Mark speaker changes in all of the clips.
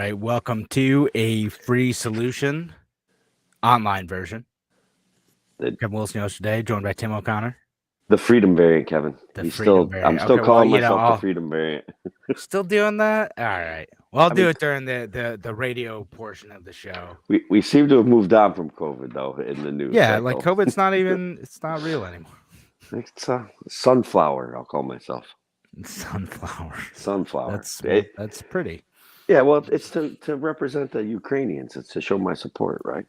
Speaker 1: right, welcome to a free solution online version.
Speaker 2: The,
Speaker 1: Kevin Wilson yesterday, joined by Tim O'Connor.
Speaker 2: the freedom variant, Kevin.
Speaker 1: The freedom
Speaker 2: I'm
Speaker 1: variant.
Speaker 2: still
Speaker 1: Okay, well,
Speaker 2: calling
Speaker 1: you know,
Speaker 2: myself the
Speaker 1: I'll
Speaker 2: freedom variant.
Speaker 1: still doing that. All right. Well, I'll
Speaker 2: I
Speaker 1: do
Speaker 2: mean,
Speaker 1: it during the radio portion of the show.
Speaker 2: we seem to have moved on from COVID though in the news
Speaker 1: Yeah, like
Speaker 2: cycle.
Speaker 1: COVID's it's not real anymore.
Speaker 2: It's sunflower. I'll call myself
Speaker 1: Sunflower.
Speaker 2: sunflower.
Speaker 1: That's pretty.
Speaker 2: Yeah, well, it's to represent the Ukrainians. It's to show my support, right?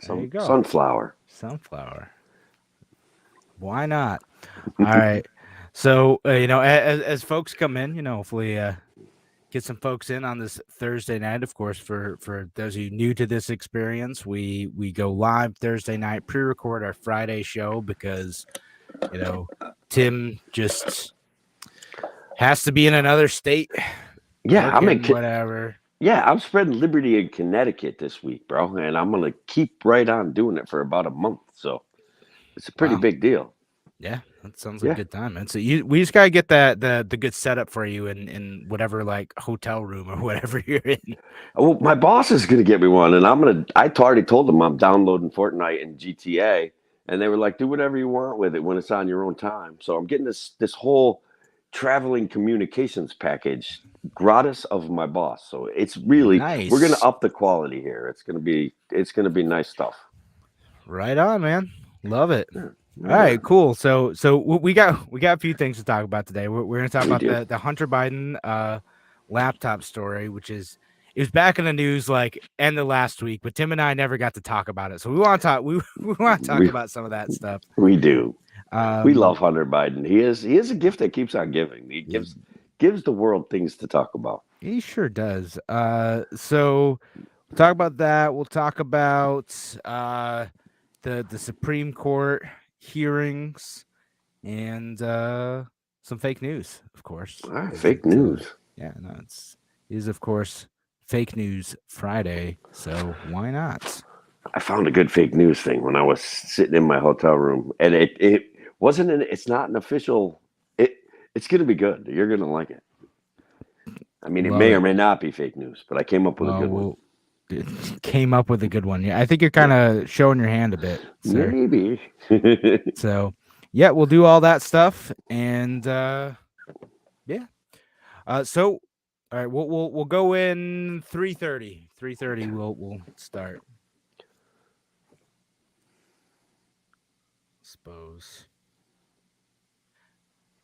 Speaker 1: There you go.
Speaker 2: Sunflower.
Speaker 1: Sunflower. Why not? All right. So as folks come in, hopefully get some folks in on this Thursday night. Of course, for those of you new to this experience, we go live Thursday night, pre-record our Friday show because Tim just has to be in another state.
Speaker 2: Yeah,
Speaker 1: whatever.
Speaker 2: Yeah, I'm spreading liberty in Connecticut this week, bro, and I'm gonna keep right on doing it for about a month. So it's a pretty big deal.
Speaker 1: Yeah, that sounds like a good time, man. So we just gotta get the good setup for you in whatever like hotel room or whatever you're in.
Speaker 2: Well, my boss is gonna get me one, and I already told them I'm downloading Fortnite and GTA, and they were like, "Do whatever you want with it when it's on your own time." So I'm getting this whole traveling communications package gratis of my boss. So it's really
Speaker 1: nice.
Speaker 2: We're gonna up the quality here. It's gonna be nice stuff.
Speaker 1: Right on, man. Love it. Yeah. All right, cool. So we got a few things to talk about today. We're going to talk about the Hunter Biden laptop story, which it was back in the news like end of last week, but Tim and I never got to talk about it. So we want to talk. We want to talk about some of that stuff.
Speaker 2: We do. We love Hunter Biden. He is a gift that keeps on giving. He gives the world things to talk about.
Speaker 1: He sure does. So we'll talk about that. We'll talk about the Supreme Court hearings and some fake news, of course.
Speaker 2: Fake news.
Speaker 1: Yeah, no, it is of course Fake News Friday, so why not?
Speaker 2: I found a good fake news thing when I was sitting in my hotel room, and it wasn't it's not an official. It's going to be good. You're going to like it. I mean, it may or may not be fake news, but I came up with a good one.
Speaker 1: Came up with a good one. Yeah, I think you're kind of showing your hand a bit, sir.
Speaker 2: Maybe.
Speaker 1: So, yeah, we'll do all that stuff, and yeah. So, all right, we'll go in 3:30. 3:30. We'll start. Suppose.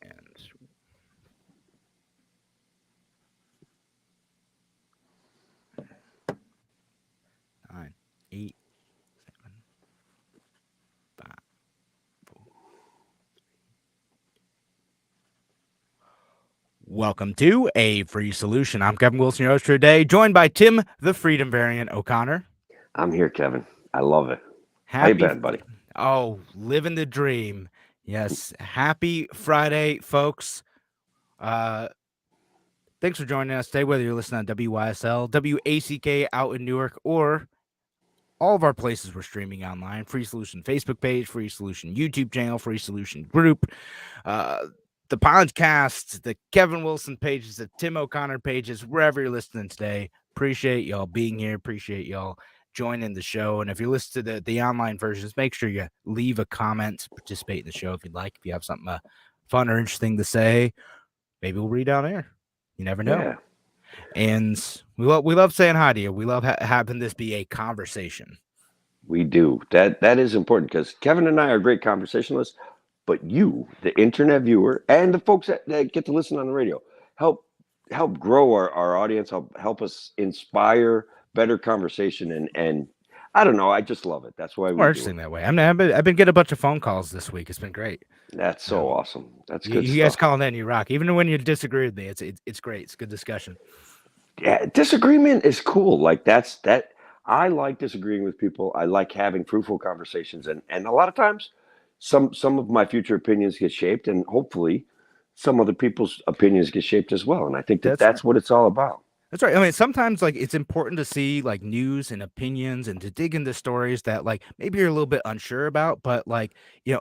Speaker 1: And 9, 8, 7, 5, 4. Welcome to a free solution. I'm Kevin Wilson, your host for today, joined by Tim, the Freedom Variant O'Connor.
Speaker 2: I'm here, Kevin. I love it. How you been, buddy?
Speaker 1: Oh, living the dream. Yes. Happy Friday, folks. Thanks for joining us today, whether you're listening on WYSL, WACK out in Newark, or all of our places we're streaming online. Free Solution Facebook page, Free Solution YouTube channel, Free Solution group, the podcast, the Kevin Wilson pages, the Tim O'Connor pages, wherever you're listening today. Appreciate y'all being here. Appreciate y'all joining the show. And if you're listening to the online versions, make sure you leave a comment, participate in the show if you'd like. If you have something fun or interesting to say, maybe we'll read on air. You never know.
Speaker 2: Yeah.
Speaker 1: And we love saying hi to you. We love having this be a conversation.
Speaker 2: We do. That is important because Kevin and I are great conversationalists, but you, the internet viewer, and the folks that get to listen on the radio, help grow our audience, help us inspire better conversation, and I don't know, I just love it. That's why
Speaker 1: we're interesting that way. I mean, I've been getting a bunch of phone calls this week. It's been great.
Speaker 2: That's so awesome. That's good.
Speaker 1: You guys calling in, you rock. Even when you disagree with me, it's great. It's good discussion.
Speaker 2: Yeah, disagreement is cool. Like that. I like disagreeing with people. I like having fruitful conversations, and a lot of times, some of my future opinions get shaped, and hopefully, some other people's opinions get shaped as well. And I think that's what it's all about.
Speaker 1: That's right. I mean, sometimes like it's important to see like news and opinions and to dig into stories that like maybe you're a little bit unsure about, but like,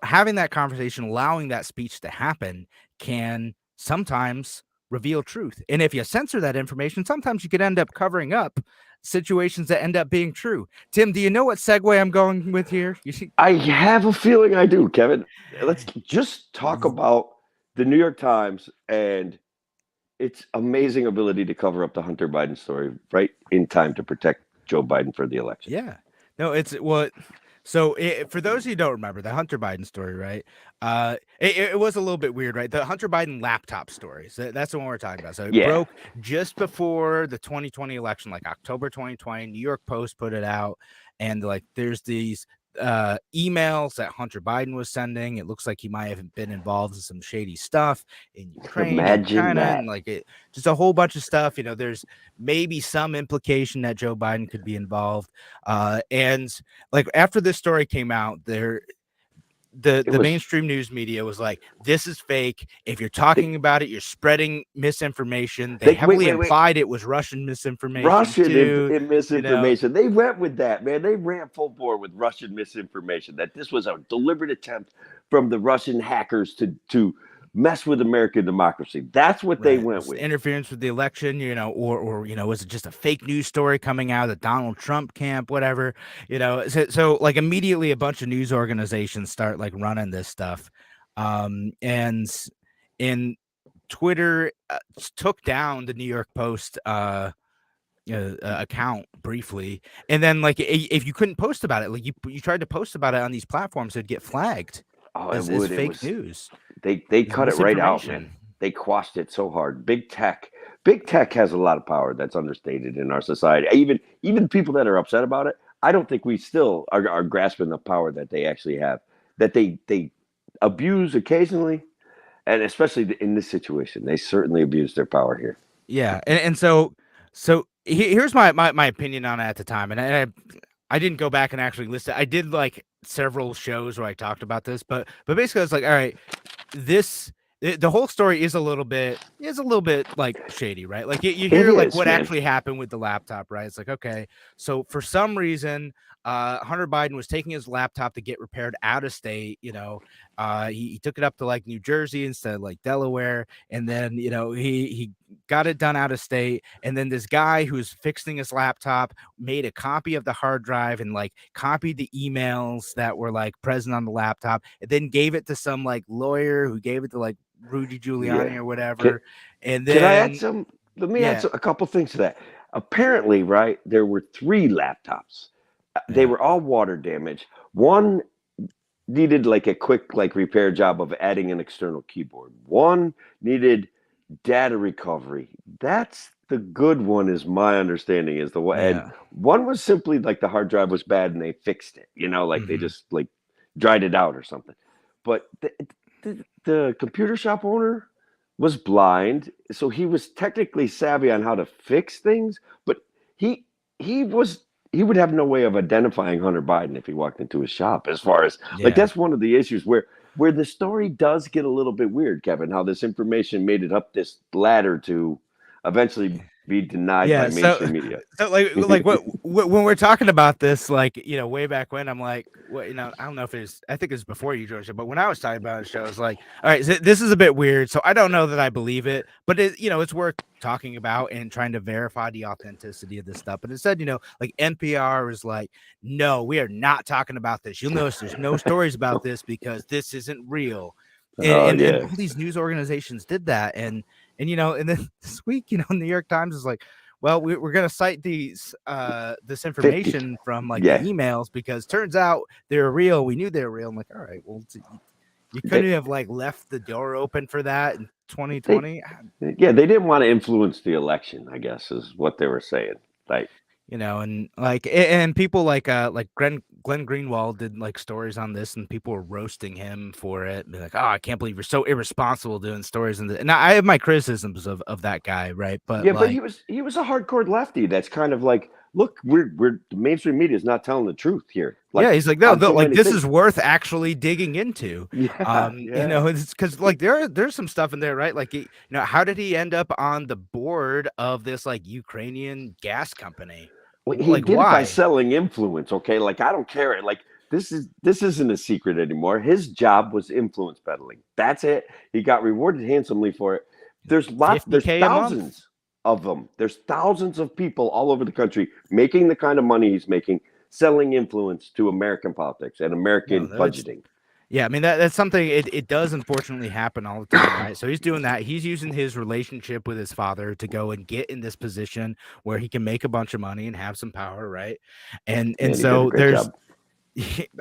Speaker 1: having that conversation, allowing that speech to happen can sometimes reveal truth. And if you censor that information, sometimes you could end up covering up situations that end up being true. Tim, do you know what segue I'm going with here? You see,
Speaker 2: I have a feeling I do, Kevin. Let's just talk about the New York Times and its amazing ability to cover up the Hunter Biden story right in time to protect Joe Biden for the election.
Speaker 1: yeah. No, it's what. So for those who don't remember the Hunter Biden story, right? It was a little bit weird, right? The Hunter Biden laptop story. So that's the one we're talking about. So it
Speaker 2: Yeah.
Speaker 1: broke just before the 2020 election, like October 2020. New York Post put it out, and like there's these emails that Hunter Biden was sending. It looks like he might have been involved in some shady stuff in Ukraine and
Speaker 2: Imagine
Speaker 1: China,
Speaker 2: that.
Speaker 1: and like it just a whole bunch of stuff. You know, there's maybe some implication that Joe Biden could be involved. And like after this story came out, the mainstream news media was like, this is fake. If you're talking about it, you're spreading misinformation. They heavily implied it was Russian misinformation too,
Speaker 2: misinformation. They went with that, man. They ran full bore with Russian misinformation, that this was a deliberate attempt from the Russian hackers to mess with American democracy. That's what they went with.
Speaker 1: Interference with the election, or was it just a fake news story coming out of the Donald Trump camp, whatever, so like immediately a bunch of news organizations start like running this stuff. And in Twitter took down the New York Post account briefly, and then like if you couldn't post about it, like you tried to post about it on these platforms, it'd get flagged as fake news.
Speaker 2: They cut it right out, man. They quashed it so hard. Big tech has a lot of power that's understated in our society. Even people that are upset about it, I don't think we still are grasping the power that they actually have, that they abuse occasionally, and especially in this situation, they certainly abuse their power here.
Speaker 1: Yeah, and so here's my opinion on it at the time, and I didn't go back and actually listen. I did like several shows where I talked about this, but basically I was like, all right, the whole story is a little bit like shady, right? Like you hear like what actually happened with the laptop, right? It's like, okay, so for some reason, Hunter Biden was taking his laptop to get repaired out of state. He took it up to like New Jersey instead of like Delaware, and then he got it done out of state. And then this guy who's fixing his laptop made a copy of the hard drive and like copied the emails that were like present on the laptop, and then gave it to some like lawyer who gave it to like Rudy Giuliani or whatever. And then
Speaker 2: can I add some? Let me add a couple things to that. Apparently, right, there were 3 laptops. They were all water damaged. One needed like a quick like repair job of adding an external keyboard. One needed data recovery. That's the good one, is my understanding, is the one. And one was simply like the hard drive was bad and they fixed it. Like they just like dried it out or something. But the computer shop owner was blind, so he was technically savvy on how to fix things, but he would have no way of identifying Hunter Biden if he walked into his shop, as far as like that's one of the issues where the story does get a little bit weird, Kevin, how this information made it up this ladder to eventually be denied by mainstream media.
Speaker 1: So like when we're talking about this, like, way back when, I'm like, I don't know if I think it's before you, Georgia, but when I was talking about the show, I was like, all right, this is a bit weird. So I don't know that I believe it, but it's worth talking about and trying to verify the authenticity of this stuff. But instead, like NPR is like, no, we are not talking about this. You'll notice there's no stories about this because this isn't real. And all these news organizations did that. And then this week, New York Times is like, well, we're going to cite this information from like the emails because turns out they're real. We knew they were real. I'm like, all right, well, you couldn't have like left the door open for that in 2020.
Speaker 2: They didn't want to influence the election, I guess, is what they were saying. Like,
Speaker 1: and like, and people like Glenn Greenwald did like stories on this, and people were roasting him for it. Be like, oh, I can't believe you're so irresponsible doing stories. And I have my criticisms of that guy, right? But
Speaker 2: but he was a hardcore lefty. That's kind of like, look, we're the mainstream media is not telling the truth here.
Speaker 1: Like, he's like, no, like this is worth actually digging into. It's because like there's some stuff in there, right? Like, how did he end up on the board of this like Ukrainian gas company?
Speaker 2: Well, he did it by selling influence. Okay, like I don't care. Like this isn't a secret anymore. His job was influence peddling. That's it. He got rewarded handsomely for it. There's
Speaker 1: 50K a month.
Speaker 2: thousands of them. There's thousands of people all over the country making the kind of money he's making, selling influence to American politics and American budgeting.
Speaker 1: Yeah, I mean that's something. It does unfortunately happen all the time, right? So he's doing that. He's using his relationship with his father to go and get in this position where he can make a bunch of money and have some power, right? And so there's,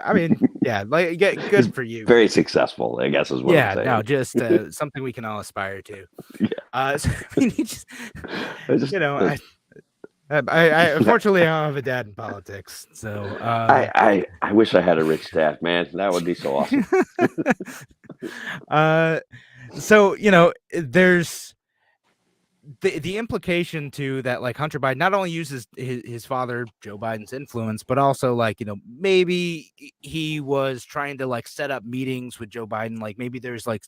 Speaker 1: I mean, yeah, like good for you.
Speaker 2: Very successful, I guess is what I'm saying.
Speaker 1: No, just something we can all aspire to.
Speaker 2: Yeah.
Speaker 1: So, I mean, I unfortunately I don't have a dad in politics, so
Speaker 2: I wish I had a rich dad, man. That would be so awesome.
Speaker 1: So there's the implication too that like Hunter Biden not only uses his father Joe Biden's influence, but also like maybe he was trying to like set up meetings with Joe Biden. Like maybe there's like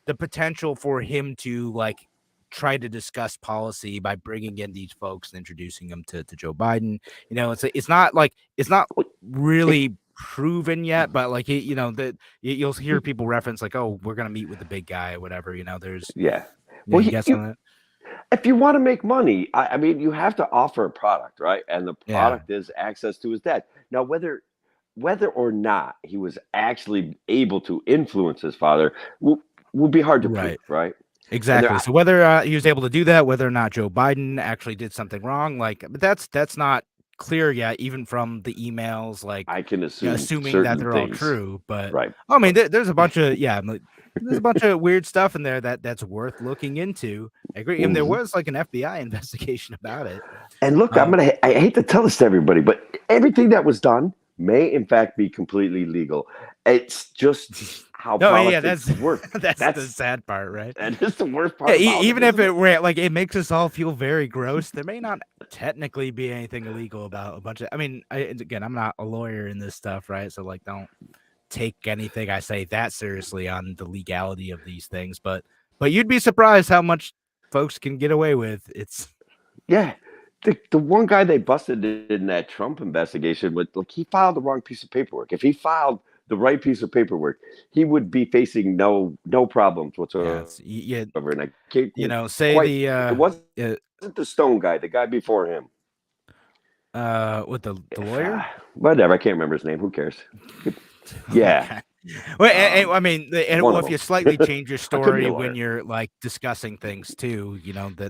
Speaker 1: the potential for him to like try to discuss policy by bringing in these folks and introducing them to Joe Biden. It's not really proven yet, but like that you'll hear people reference like, oh, we're gonna meet with the big guy or whatever. There's
Speaker 2: Well,
Speaker 1: you guess on that?
Speaker 2: If you want to make money, I mean, you have to offer a product, right? And the product is access to his dad. Now, whether or not he was actually able to influence his father will be hard to prove, right?
Speaker 1: Exactly. So whether he was able to do that, whether or not Joe Biden actually did something wrong, but that's not clear yet, even from the emails. Like
Speaker 2: I can assuming
Speaker 1: that they're all true, but
Speaker 2: right.
Speaker 1: I mean, there's a bunch of there's a bunch of weird stuff in there that's worth looking into. I agree. And there was like an FBI investigation about it.
Speaker 2: And look, I hate to tell this to everybody, but everything that was done may in fact be completely legal. It's just how politics work.
Speaker 1: That's the sad part, right?
Speaker 2: That is the worst part.
Speaker 1: Even if it were like it makes us all feel very gross, there may not technically be anything illegal about a bunch of. I mean, again, I'm not a lawyer in this stuff, right? So like, don't take anything I say that seriously on the legality of these things. But you'd be surprised how much folks can get away with. It's
Speaker 2: the one guy they busted in that Trump investigation with, like, he filed the wrong piece of paperwork. If he filed the right piece of paperwork, he would be facing no problems whatsoever. And I can't, it wasn't the Stone guy, the guy before him.
Speaker 1: With the lawyer?
Speaker 2: Whatever, I can't remember his name. Who cares? Yeah.
Speaker 1: Well, I mean, if you slightly change your story when you're like discussing things too,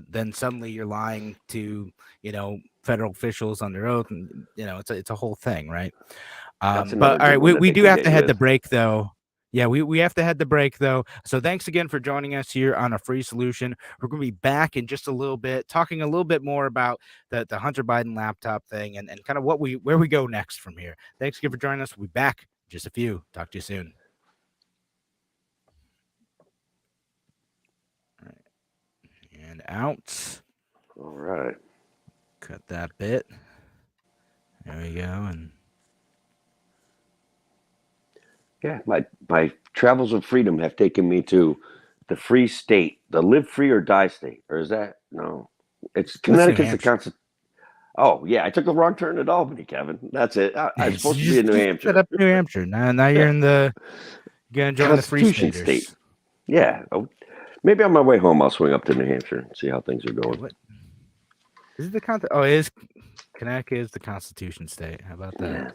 Speaker 1: then suddenly you're lying to federal officials under oath, and it's a whole thing, right? But all right, we do have to head the break though. Yeah, we have to head the break though. So thanks again for joining us here on A Free Solution. We're going to be back in just a little bit, talking a little bit more about the Hunter Biden laptop thing and kind of where we go next from here. Thanks again for joining us. We'll be back in just a few. Talk to you soon. All right. And out.
Speaker 2: All right.
Speaker 1: Cut that bit. There we go. And
Speaker 2: yeah, my travels of freedom have taken me to the free state, the live free or die state. Or is that no? It's Connecticut's the Constitution. Oh yeah, I took a wrong turn at Albany, Kevin. That's it. I'm supposed to be in New Hampshire.
Speaker 1: Set up New Hampshire. Now you're in the gonna join the free state.
Speaker 2: Yeah. Maybe on my way home I'll swing up to New Hampshire and see how things are going.
Speaker 1: What? Is it the Connecticut is the Constitution state. How about that?
Speaker 2: Yeah.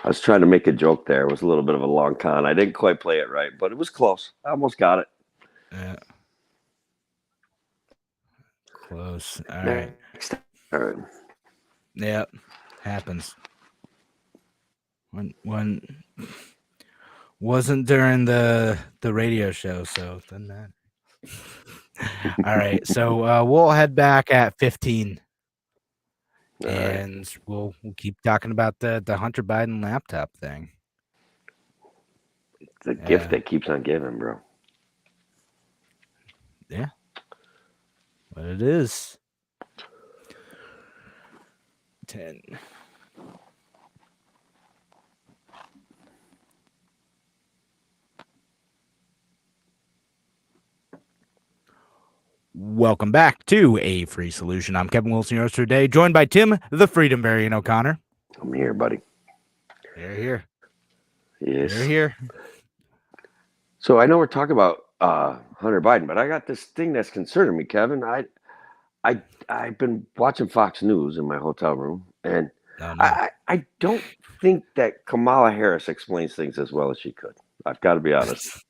Speaker 2: I was trying to make a joke there. It was a little bit of a long con. I didn't quite play it right, but it was close. I almost got it.
Speaker 1: Yeah. Close. All right.
Speaker 2: All right.
Speaker 1: Yeah. Happens. When wasn't during the radio show, so it doesn't matter. All right. So we'll head back at 15. And we'll keep talking about the Hunter Biden laptop thing.
Speaker 2: It's a gift that keeps on giving, bro.
Speaker 1: Yeah. But it is. 10. Welcome back to A Free Solution. I'm Kevin Wilson, your host today, joined by Tim, the Freedom Variant O'Connor.
Speaker 2: I'm here, buddy.
Speaker 1: You're here.
Speaker 2: Yes.
Speaker 1: You're here.
Speaker 2: So I know we're talking about Hunter Biden, but I got this thing that's concerning me, Kevin. I've been watching Fox News in my hotel room, and
Speaker 1: No, no.
Speaker 2: I don't think that Kamala Harris explains things as well as she could. I've got to be honest.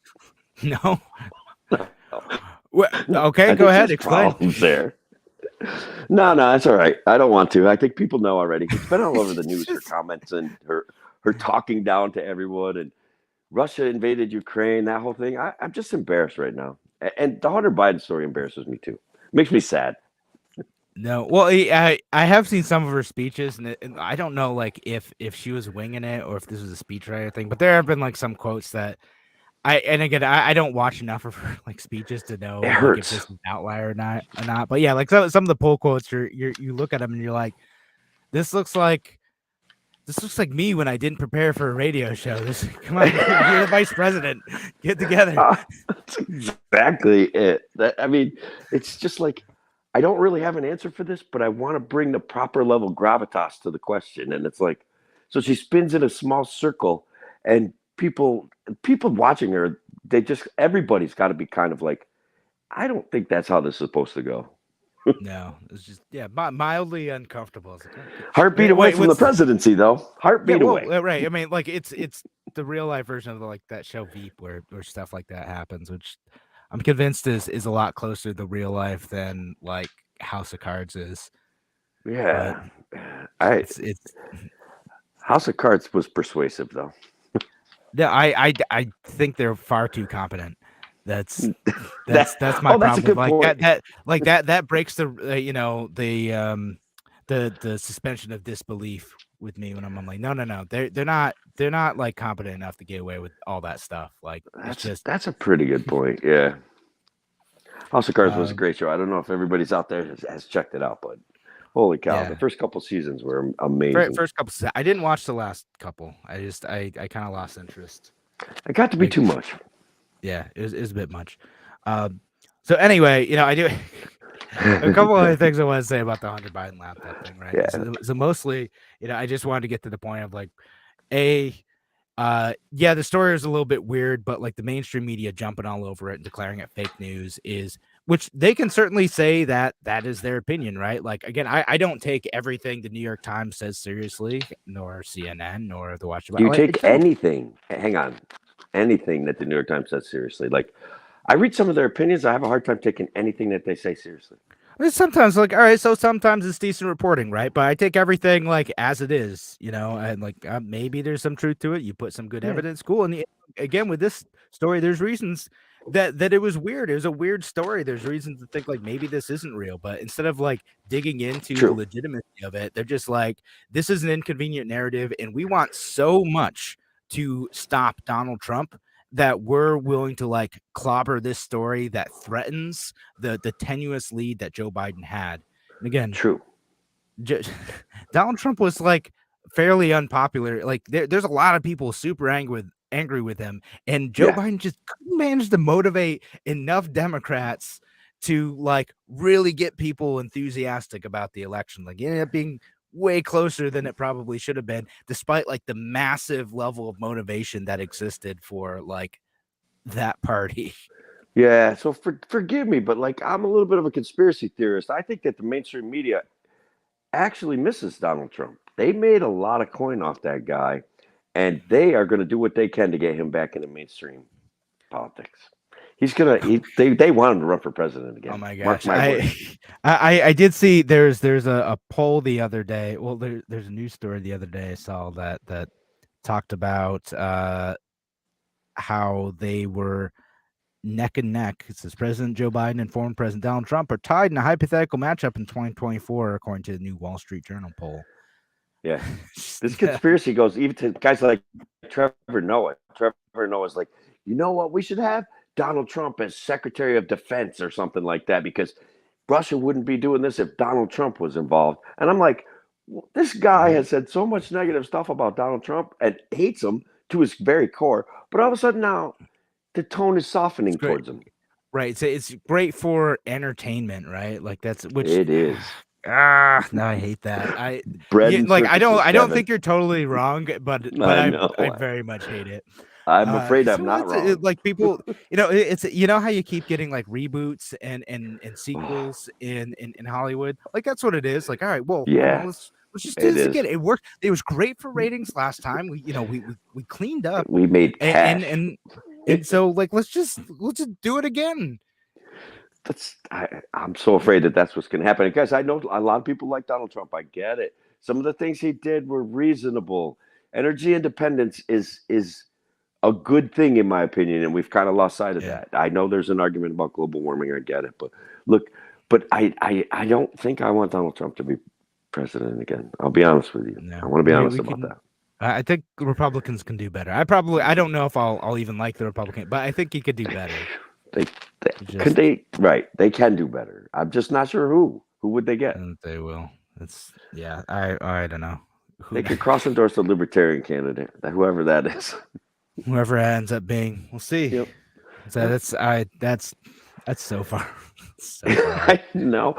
Speaker 1: No.
Speaker 2: No.
Speaker 1: Well, okay,
Speaker 2: I
Speaker 1: go
Speaker 2: think
Speaker 1: ahead.
Speaker 2: there's
Speaker 1: Explain.
Speaker 2: problems there. No, that's all right. I don't want to. I think people know already. It's been all over the news. Her comments and her talking down to everyone, and Russia invaded Ukraine. That whole thing. I'm just embarrassed right now. And the Hunter Biden story embarrasses me too. Makes me sad.
Speaker 1: No, well, I have seen some of her speeches, and I don't know like if she was winging it or if this was a speechwriter thing, but there have been like some quotes that I don't watch enough of her like speeches to know
Speaker 2: It
Speaker 1: like if
Speaker 2: hurts.
Speaker 1: this is an outlier or not. But yeah, like some of the poll quotes, you look at them and you're like, this looks like me when I didn't prepare for a radio show. Come on, you're the vice president. Get together.
Speaker 2: That's exactly it. I mean, it's just like I don't really have an answer for this, but I want to bring the proper level gravitas to the question. And it's like, so she spins in a small circle, and people watching her, everybody's got to be kind of like, I don't think that's how this is supposed to go.
Speaker 1: No, it's just mildly uncomfortable. It's like,
Speaker 2: Heartbeat away from the presidency, though. Heartbeat away.
Speaker 1: Right. I mean, like it's the real life version of like that show Veep, where stuff like that happens, which I'm convinced is a lot closer to real life than like House of Cards is.
Speaker 2: Yeah,
Speaker 1: it's
Speaker 2: House of Cards was persuasive, though.
Speaker 1: Yeah, I think they're far too competent. That's my problem.
Speaker 2: That's a good point.
Speaker 1: That breaks the the suspension of disbelief with me when I'm like, no, they're not like competent enough to get away with all that stuff. Like
Speaker 2: that's a pretty good point. Yeah, House of Cards was a great show. I don't know if everybody's out there has checked it out, but holy cow, the first couple seasons were amazing.
Speaker 1: First couple, I didn't watch the last couple. I kind of lost interest.
Speaker 2: It got to be too much.
Speaker 1: Yeah, it was a bit much. So anyway, I do a couple other things I want to say about the Hunter Biden laptop thing, right?
Speaker 2: Yeah.
Speaker 1: So mostly, I just wanted to get to the point of like, the story is a little bit weird, but like the mainstream media jumping all over it and declaring it fake news which they can certainly say that is their opinion, right? Like, again, I don't take everything the New York Times says seriously, nor CNN, nor the Washington.
Speaker 2: You take anything. Hang on. Anything that the New York Times says seriously. Like, I read some of their opinions. I have a hard time taking anything that they say seriously.
Speaker 1: I mean, sometimes, like, all right, so sometimes it's decent reporting, right? But I take everything like as it is, and like maybe there's some truth to it. You put some good evidence, cool. And again, with this story, there's reasons that it was weird. It was a weird story. There's reasons to think like maybe this isn't real. But instead of like digging into the legitimacy of it, they're just like, this is an inconvenient narrative, and we want so much to stop Donald Trump that we're willing to like clobber this story that threatens the tenuous lead that Joe Biden had. And again, Donald Trump was like fairly unpopular. Like there's a lot of people super angry with him, and Joe Biden just couldn't manage to motivate enough Democrats to like really get people enthusiastic about the election. Like it ended up being way closer than it probably should have been, despite like the massive level of motivation that existed for like that party.
Speaker 2: Yeah, so forgive me, but like I'm a little bit of a conspiracy theorist. I think that the mainstream media actually misses Donald Trump. They made a lot of coin off that guy, and they are going to do what they can to get him back into mainstream politics. He's gonna. They want him to run for president again.
Speaker 1: Oh my gosh! I did see there's a poll the other day. Well, there's a news story the other day I saw that talked about how they were neck and neck. It says President Joe Biden and former President Donald Trump are tied in a hypothetical matchup in 2024, according to the new Wall Street Journal poll.
Speaker 2: Yeah, this conspiracy goes even to guys like Trevor Noah. Trevor Noah's like, you know what? We should have Donald Trump as Secretary of Defense or something like that, because Russia wouldn't be doing this if Donald Trump was involved. And I'm like, this guy has said so much negative stuff about Donald Trump and hates him to his very core. But all of a sudden now the tone is softening towards him.
Speaker 1: Right. So it's great for entertainment, right? Like which
Speaker 2: it is.
Speaker 1: No, I hate that. I don't think you're totally wrong, but I very much hate it.
Speaker 2: I'm afraid I'm
Speaker 1: So
Speaker 2: not wrong.
Speaker 1: like people, it's how you keep getting like reboots and sequels in Hollywood. Like that's what it is. Like, all right, well,
Speaker 2: Yeah,
Speaker 1: let's just do
Speaker 2: it
Speaker 1: this
Speaker 2: is.
Speaker 1: again. It worked. It was great for ratings last time. We cleaned up
Speaker 2: We made
Speaker 1: and
Speaker 2: cash.
Speaker 1: and so like let's just do it again.
Speaker 2: I'm so afraid that that's what's going to happen. And guys, I know a lot of people like Donald Trump. I get it. Some of the things he did were reasonable. Energy independence is a good thing in my opinion, and we've kind of lost sight of
Speaker 1: Yeah.
Speaker 2: that. I know there's an argument about global warming. I get it, but look, I don't think I want Donald Trump to be president again. I'll be honest with you.
Speaker 1: No,
Speaker 2: I want to be honest
Speaker 1: we
Speaker 2: about
Speaker 1: can.
Speaker 2: that.
Speaker 1: I think Republicans can do better. I don't know if I'll even like the Republican, but I think he could do better.
Speaker 2: They
Speaker 1: Just,
Speaker 2: right? They can do better. I'm just not sure who. Who would they get?
Speaker 1: and they will. It's I don't know.
Speaker 2: They could cross endorse the libertarian candidate, whoever that is.
Speaker 1: Whoever it ends up being, we'll see.
Speaker 2: Yep.
Speaker 1: So that's so far. So far.
Speaker 2: I know.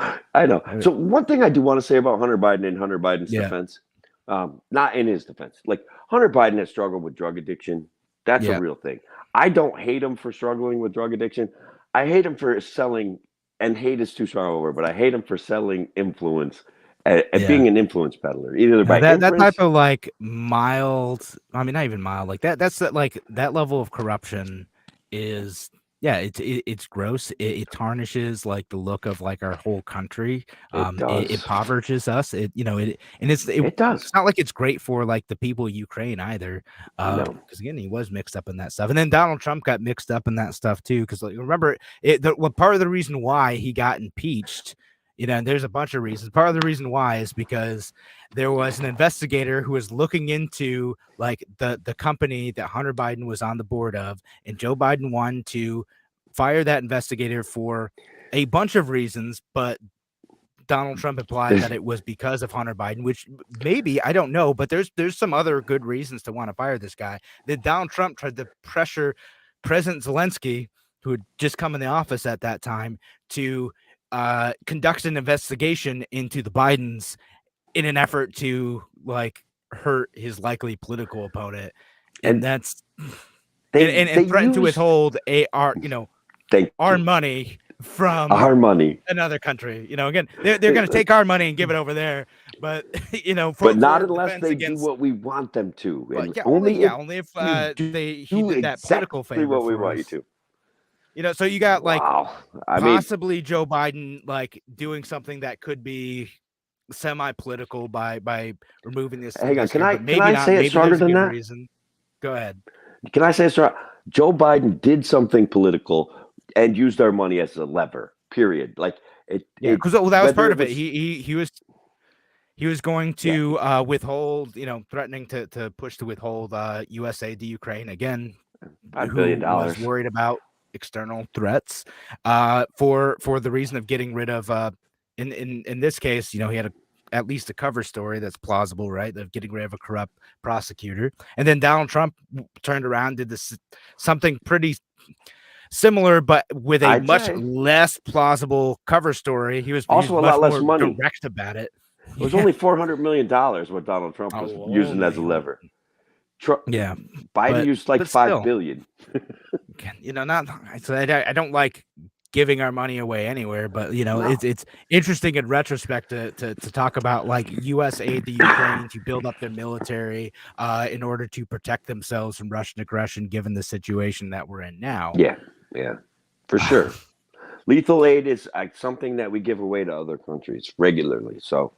Speaker 2: So one thing I do want to say about Hunter Biden and Hunter Biden's
Speaker 1: Yeah.
Speaker 2: defense, not in his defense, like Hunter Biden has struggled with drug addiction. That's
Speaker 1: Yeah.
Speaker 2: a real thing. I don't hate him for struggling with drug addiction. I hate him for selling, and hate is too strong a word, but I hate him for selling influence and being an influence peddler, either by
Speaker 1: that
Speaker 2: inference.
Speaker 1: type of like mild, I mean, not even mild, like that's that level of corruption is, it's gross. It tarnishes like the look of like our whole country. It impoverishes us. It does. It's not like it's great for like the people of Ukraine either. Because again, he was mixed up in that stuff, and then Donald Trump got mixed up in that stuff too. Because like, remember, part of the reason why he got impeached. And there's a bunch of reasons. Part of the reason why is because there was an investigator who was looking into like the company that Hunter Biden was on the board of, and Joe Biden wanted to fire that investigator for a bunch of reasons, but Donald Trump implied that it was because of Hunter Biden, which maybe, I don't know, but there's some other good reasons to want to fire this guy. That Donald Trump tried to pressure President Zelensky, who had just come in the office at that time, to conduct an investigation into the Bidens in an effort to like hurt his likely political opponent, and that's they threatened to withhold our money from
Speaker 2: our money,
Speaker 1: another country. Again, they're going to take our money and give it over there, but
Speaker 2: but not unless they do what we want them to.
Speaker 1: And only if he did that political favor
Speaker 2: what we
Speaker 1: for
Speaker 2: want
Speaker 1: us.
Speaker 2: you to.
Speaker 1: So you got like
Speaker 2: possibly
Speaker 1: Joe Biden like doing something that could be semi-political by removing this.
Speaker 2: Hang on, can
Speaker 1: maybe
Speaker 2: I
Speaker 1: not,
Speaker 2: say
Speaker 1: maybe
Speaker 2: it stronger than that?
Speaker 1: Reason. Go ahead.
Speaker 2: Can I say it strong? Joe Biden did something political and used our money as a lever. Period. Like it.
Speaker 1: Yeah, because that was part of it. He was going to withhold, threatening to push to withhold U.S. aid to Ukraine again.
Speaker 2: $5 billion.
Speaker 1: Was worried about external threats for the reason of getting rid of in this case, he had at least a cover story that's plausible, right, of getting rid of a corrupt prosecutor. And then Donald Trump turned around, did this something pretty similar but with a much less plausible cover story. He was
Speaker 2: also a lot less money
Speaker 1: direct about it.
Speaker 2: It was only $400 million what Donald Trump was using as a lever. Biden used like $5 billion.
Speaker 1: I don't like giving our money away anywhere, but it's interesting in retrospect to talk about like U.S. aid to Ukraine to build up their military in order to protect themselves from Russian aggression, given the situation that we're in now.
Speaker 2: Yeah, for sure. Lethal aid is something that we give away to other countries regularly, so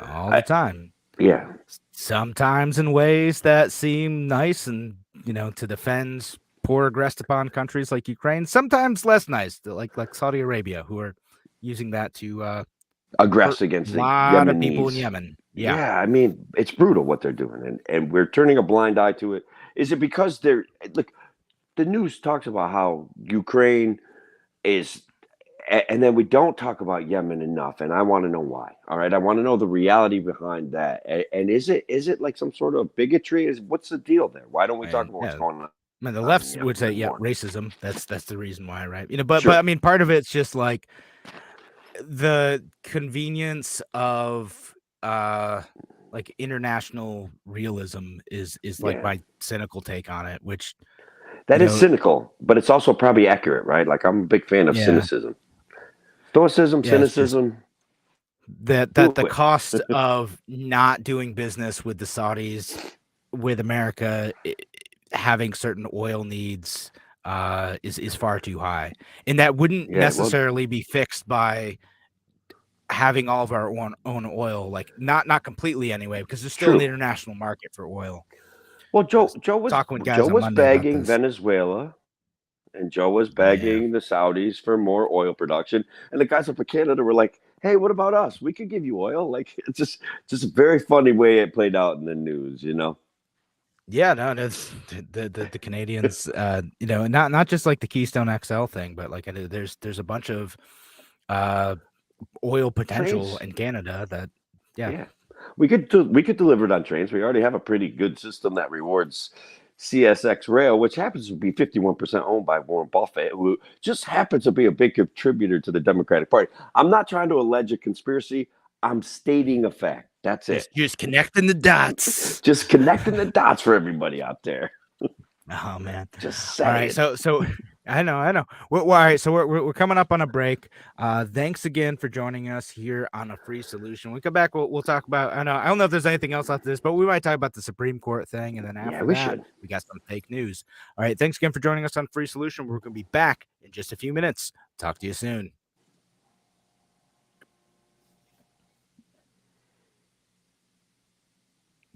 Speaker 1: all the time.
Speaker 2: Yeah.
Speaker 1: Sometimes in ways that seem nice and, to defend poor, aggressed upon countries like Ukraine. Sometimes less nice, like Saudi Arabia, who are using that to
Speaker 2: aggress against
Speaker 1: a lot of people in Yemen.
Speaker 2: Yeah, I mean, it's brutal what they're doing, and we're turning a blind eye to it. Is it because the news talks about how Ukraine is, and then we don't talk about Yemen enough, and I want to know why. All right, I want to know the reality behind that. And is it like some sort of bigotry? What's the deal there? Why don't we talk about what's going on?
Speaker 1: Man, the left would say, racism. That's the reason why, right? But I mean, part of it's just like the convenience of like international realism is like my cynical take on it, which
Speaker 2: That is cynical, but it's also probably accurate, right? Like I'm a big fan of cynicism. Stoicism, cynicism.
Speaker 1: That the cost of not doing business with the Saudis, with America, having certain oil needs is far too high, and that wouldn't necessarily be fixed by having all of our own oil, like not completely anyway, because there's still an international market for oil.
Speaker 2: Well, Joe was begging Venezuela, and Joe was begging the Saudis for more oil production, and the guys up in Canada were like, "Hey, what about us? We could give you oil." Like it's just a very funny way it played out in the news, you know.
Speaker 1: Yeah, no, the Canadians, you know, not just like the Keystone XL thing, but like there's a bunch of oil potential in Canada that,
Speaker 2: we could deliver it on trains. We already have a pretty good system that rewards CSX Rail, which happens to be 51% owned by Warren Buffett, who just happens to be a big contributor to the Democratic Party. I'm not trying to allege a conspiracy. I'm stating a fact. That's it.
Speaker 1: Just connecting the dots.
Speaker 2: Just connecting the dots for everybody out there.
Speaker 1: Oh man.
Speaker 2: Just saying.
Speaker 1: All right. So I know. Well, all right. So we're coming up on a break. Thanks again for joining us here on A Free Solution. When we come back, we'll talk about. I don't know if there's anything else after this, but we might talk about the Supreme Court thing, and then after we got some fake news. All right. Thanks again for joining us on Free Solution. We're going to be back in just a few minutes. Talk to you soon.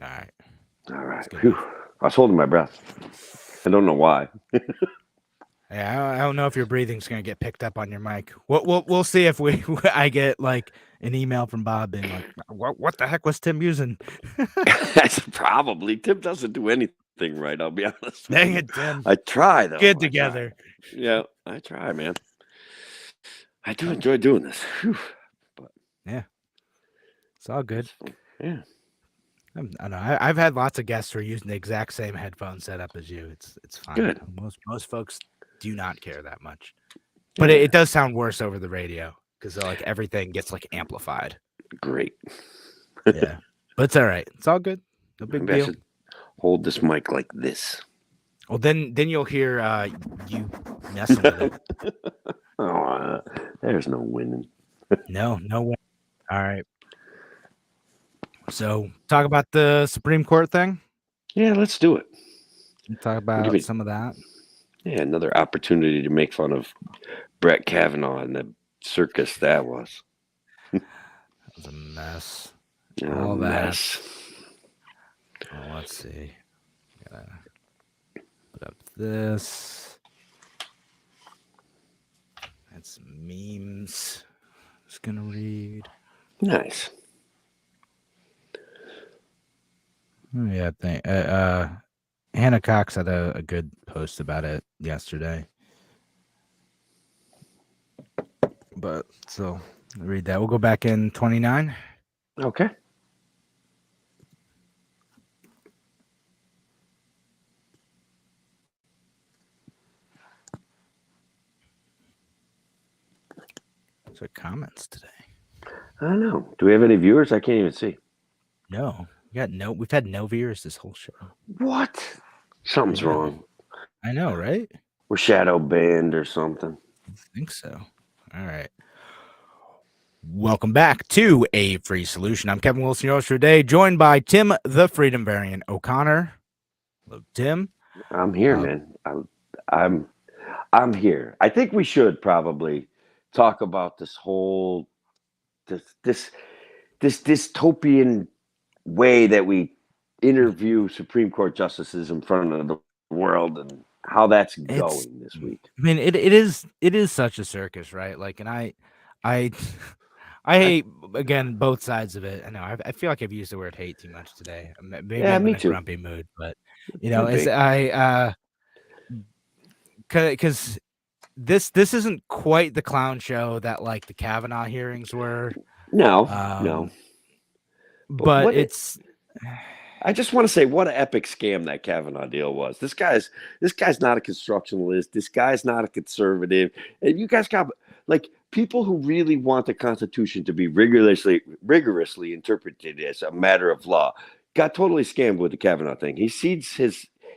Speaker 1: All right.
Speaker 2: I was holding my breath. I don't know why.
Speaker 1: Yeah, I don't know if your breathing's gonna get picked up on your mic. We'll see if I get like an email from Bob being like, "What the heck was Tim using?"
Speaker 2: That's probably Tim doesn't do anything right. I'll be honest.
Speaker 1: Dang it, Tim!
Speaker 2: I try though.
Speaker 1: Get together.
Speaker 2: Yeah, I try, man. I do enjoy doing this.
Speaker 1: But yeah, it's all good.
Speaker 2: Yeah.
Speaker 1: I know. I've had lots of guests who are using the exact same headphone setup as you. It's fine.
Speaker 2: Good.
Speaker 1: Most folks do not care that much, but it does sound worse over the radio because like everything gets like amplified.
Speaker 2: Great.
Speaker 1: Yeah, but it's all right. It's all good. No big deal.
Speaker 2: Hold this mic like this.
Speaker 1: Well, then you'll hear you messing with it.
Speaker 2: Oh, there's no winning.
Speaker 1: No win. All right. So, talk about the Supreme Court thing?
Speaker 2: Yeah, let's do it.
Speaker 1: Talk about some of that.
Speaker 2: Yeah, another opportunity to make fun of Brett Kavanaugh and the circus that was.
Speaker 1: That was a mess.
Speaker 2: All that.
Speaker 1: Oh, let's see. Gotta put up this. That's some memes. Just gonna read.
Speaker 2: Nice.
Speaker 1: Yeah, Hannah Cox had a good post about it yesterday. But so read that. We'll go back in 29.
Speaker 2: Okay.
Speaker 1: So comments today.
Speaker 2: I don't know. Do we have any viewers? I can't even see.
Speaker 1: No. We've had no viewers this whole show.
Speaker 2: What? Something's wrong.
Speaker 1: I know, right?
Speaker 2: We're shadow banned or something.
Speaker 1: I think so. All right. Welcome back to A Free Solution. I'm Kevin Wilson, your host for today, joined by Tim the Freedom Variant O'Connor. Hello, Tim.
Speaker 2: I'm here, man. I'm here. I think we should probably talk about this whole this dystopian way that we interview Supreme Court justices in front of the world and how that's going this week.
Speaker 1: I mean, it is such a circus, right? Like, and I hate, again, both sides of it. I know I feel like I've used the word hate too much today. Maybe I'm in a grumpy mood, but you know, because this isn't quite the clown show that like the Kavanaugh hearings were.
Speaker 2: No.
Speaker 1: But it's.
Speaker 2: I just want to say what an epic scam that Kavanaugh deal was. This guy's not a constructionalist. This guy's not a conservative. And you guys got like people who really want the Constitution to be rigorously interpreted as a matter of law got totally scammed with the Kavanaugh thing. He seeds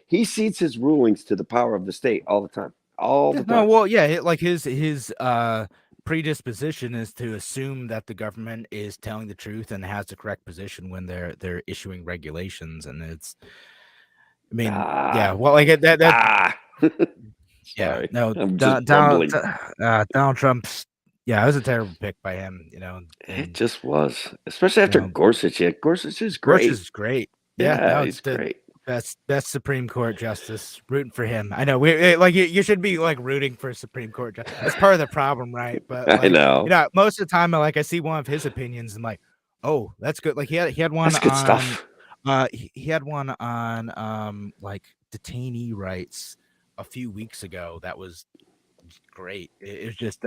Speaker 2: he cedes his rulings to the power of the state all the time. All the time.
Speaker 1: No, well, yeah, like his predisposition is to assume that the government is telling the truth and has the correct position when they're issuing regulations, and it's, I mean, yeah, well, like that yeah,
Speaker 2: Sorry.
Speaker 1: no,
Speaker 2: I'm just bumbling.
Speaker 1: Donald Trump's, yeah, it was a terrible pick by him,
Speaker 2: It
Speaker 1: and
Speaker 2: just was, especially after Gorsuch. Yeah, Gorsuch is great.
Speaker 1: Gorsuch is great. Yeah, no,
Speaker 2: he's great.
Speaker 1: Best Supreme Court justice. Rooting for him. I know we like you should be like rooting for Supreme Court justice. That's part of the problem, right? But like,
Speaker 2: I know.
Speaker 1: Most of the time, I see one of his opinions and like, oh, that's good. Like he had one
Speaker 2: That's good
Speaker 1: on
Speaker 2: stuff.
Speaker 1: he had one on like detainee rights a few weeks ago that was great. It was just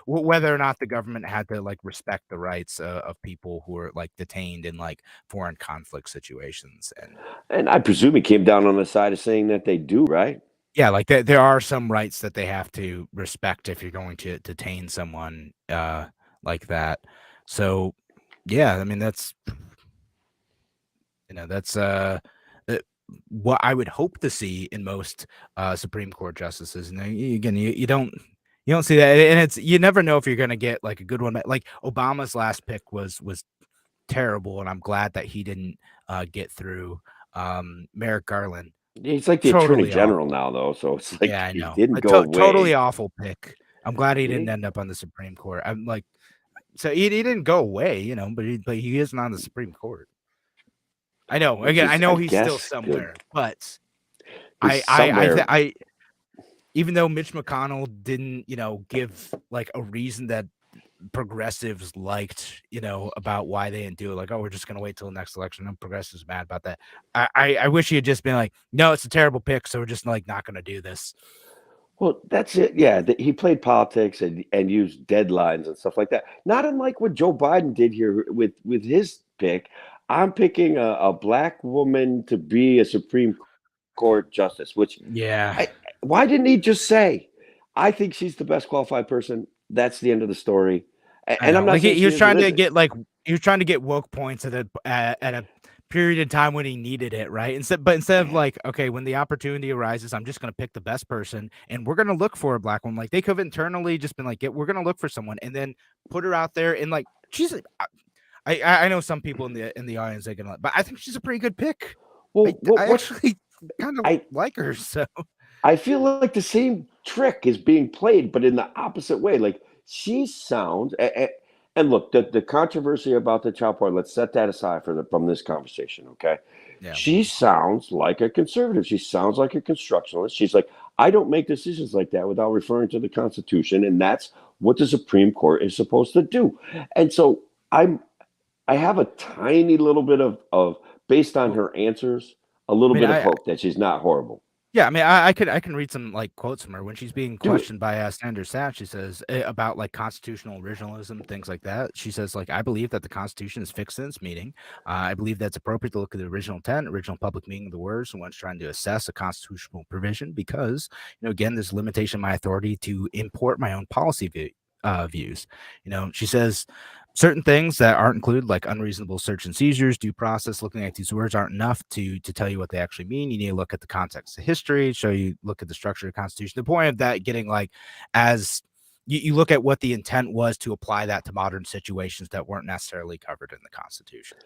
Speaker 1: whether or not the government had to like respect the rights of people who are like detained in like foreign conflict situations,
Speaker 2: and I presume he came down on the side of saying that they do, right?
Speaker 1: Yeah, like there are some rights that they have to respect if you're going to detain someone like that. So yeah, I mean that's what I would hope to see in most Supreme Court justices. And again, you don't see that, and it's, you never know if you're going to get like a good one. Like Obama's last pick was terrible, and I'm glad that he didn't get through. Merrick Garland.
Speaker 2: He's like the Attorney General now, though, so it's like,
Speaker 1: yeah, I know.
Speaker 2: He didn't go away.
Speaker 1: Totally awful pick. I'm glad he didn't end up on the Supreme Court. I'm like, so he didn't go away, but he isn't on the Supreme Court. I know. Again, I know he's still somewhere, but I even though Mitch McConnell didn't, give like a reason that progressives liked, about why they didn't do it, like, oh, we're just gonna wait till the next election. No progressives mad about that. I wish he had just been like, no, it's a terrible pick, so we're just like not gonna do this.
Speaker 2: Well, that's it. Yeah, he played politics and used deadlines and stuff like that. Not unlike what Joe Biden did here with his pick. I'm picking a black woman to be a Supreme Court justice. Which, why didn't he just say, "I think she's the best qualified person"? That's the end of the story. And I'm not.
Speaker 1: Like he was trying to get woke points at a period in time when he needed it, right? Instead of like, okay, when the opportunity arises, I'm just going to pick the best person, and we're going to look for a black woman. Like they could have internally just been like, we're going to look for someone, and then put her out there, and like she's. I know some people in the audience are gonna, but I think she's a pretty good pick. Well, I actually kind of like her, so
Speaker 2: I feel like the same trick is being played, but in the opposite way. Like she sounds, and look, the controversy about the child porn, let's set that aside from this conversation, okay? Yeah. She sounds like a conservative. She sounds like a constructionalist. She's like, I don't make decisions like that without referring to the Constitution, and that's what the Supreme Court is supposed to do. And so I have a tiny little bit of based on her answers, a little bit of hope that she's not horrible.
Speaker 1: Yeah, I mean, I can read some like quotes from her when she's being questioned by Senator Sash. She says about like constitutional originalism, things like that. She says, like, I believe that the Constitution is fixed in its meaning. I believe that's appropriate to look at the original intent, original public meaning of the words, and one's trying to assess a constitutional provision because, again, there's a limitation of my authority to import my own policy views. She says certain things that aren't included, like unreasonable search and seizures, due process, looking at these words aren't enough to tell you what they actually mean. You need to look at the context of history, look at the structure of the Constitution. The point of that getting like, as you look at what the intent was to apply that to modern situations that weren't necessarily covered in the Constitution.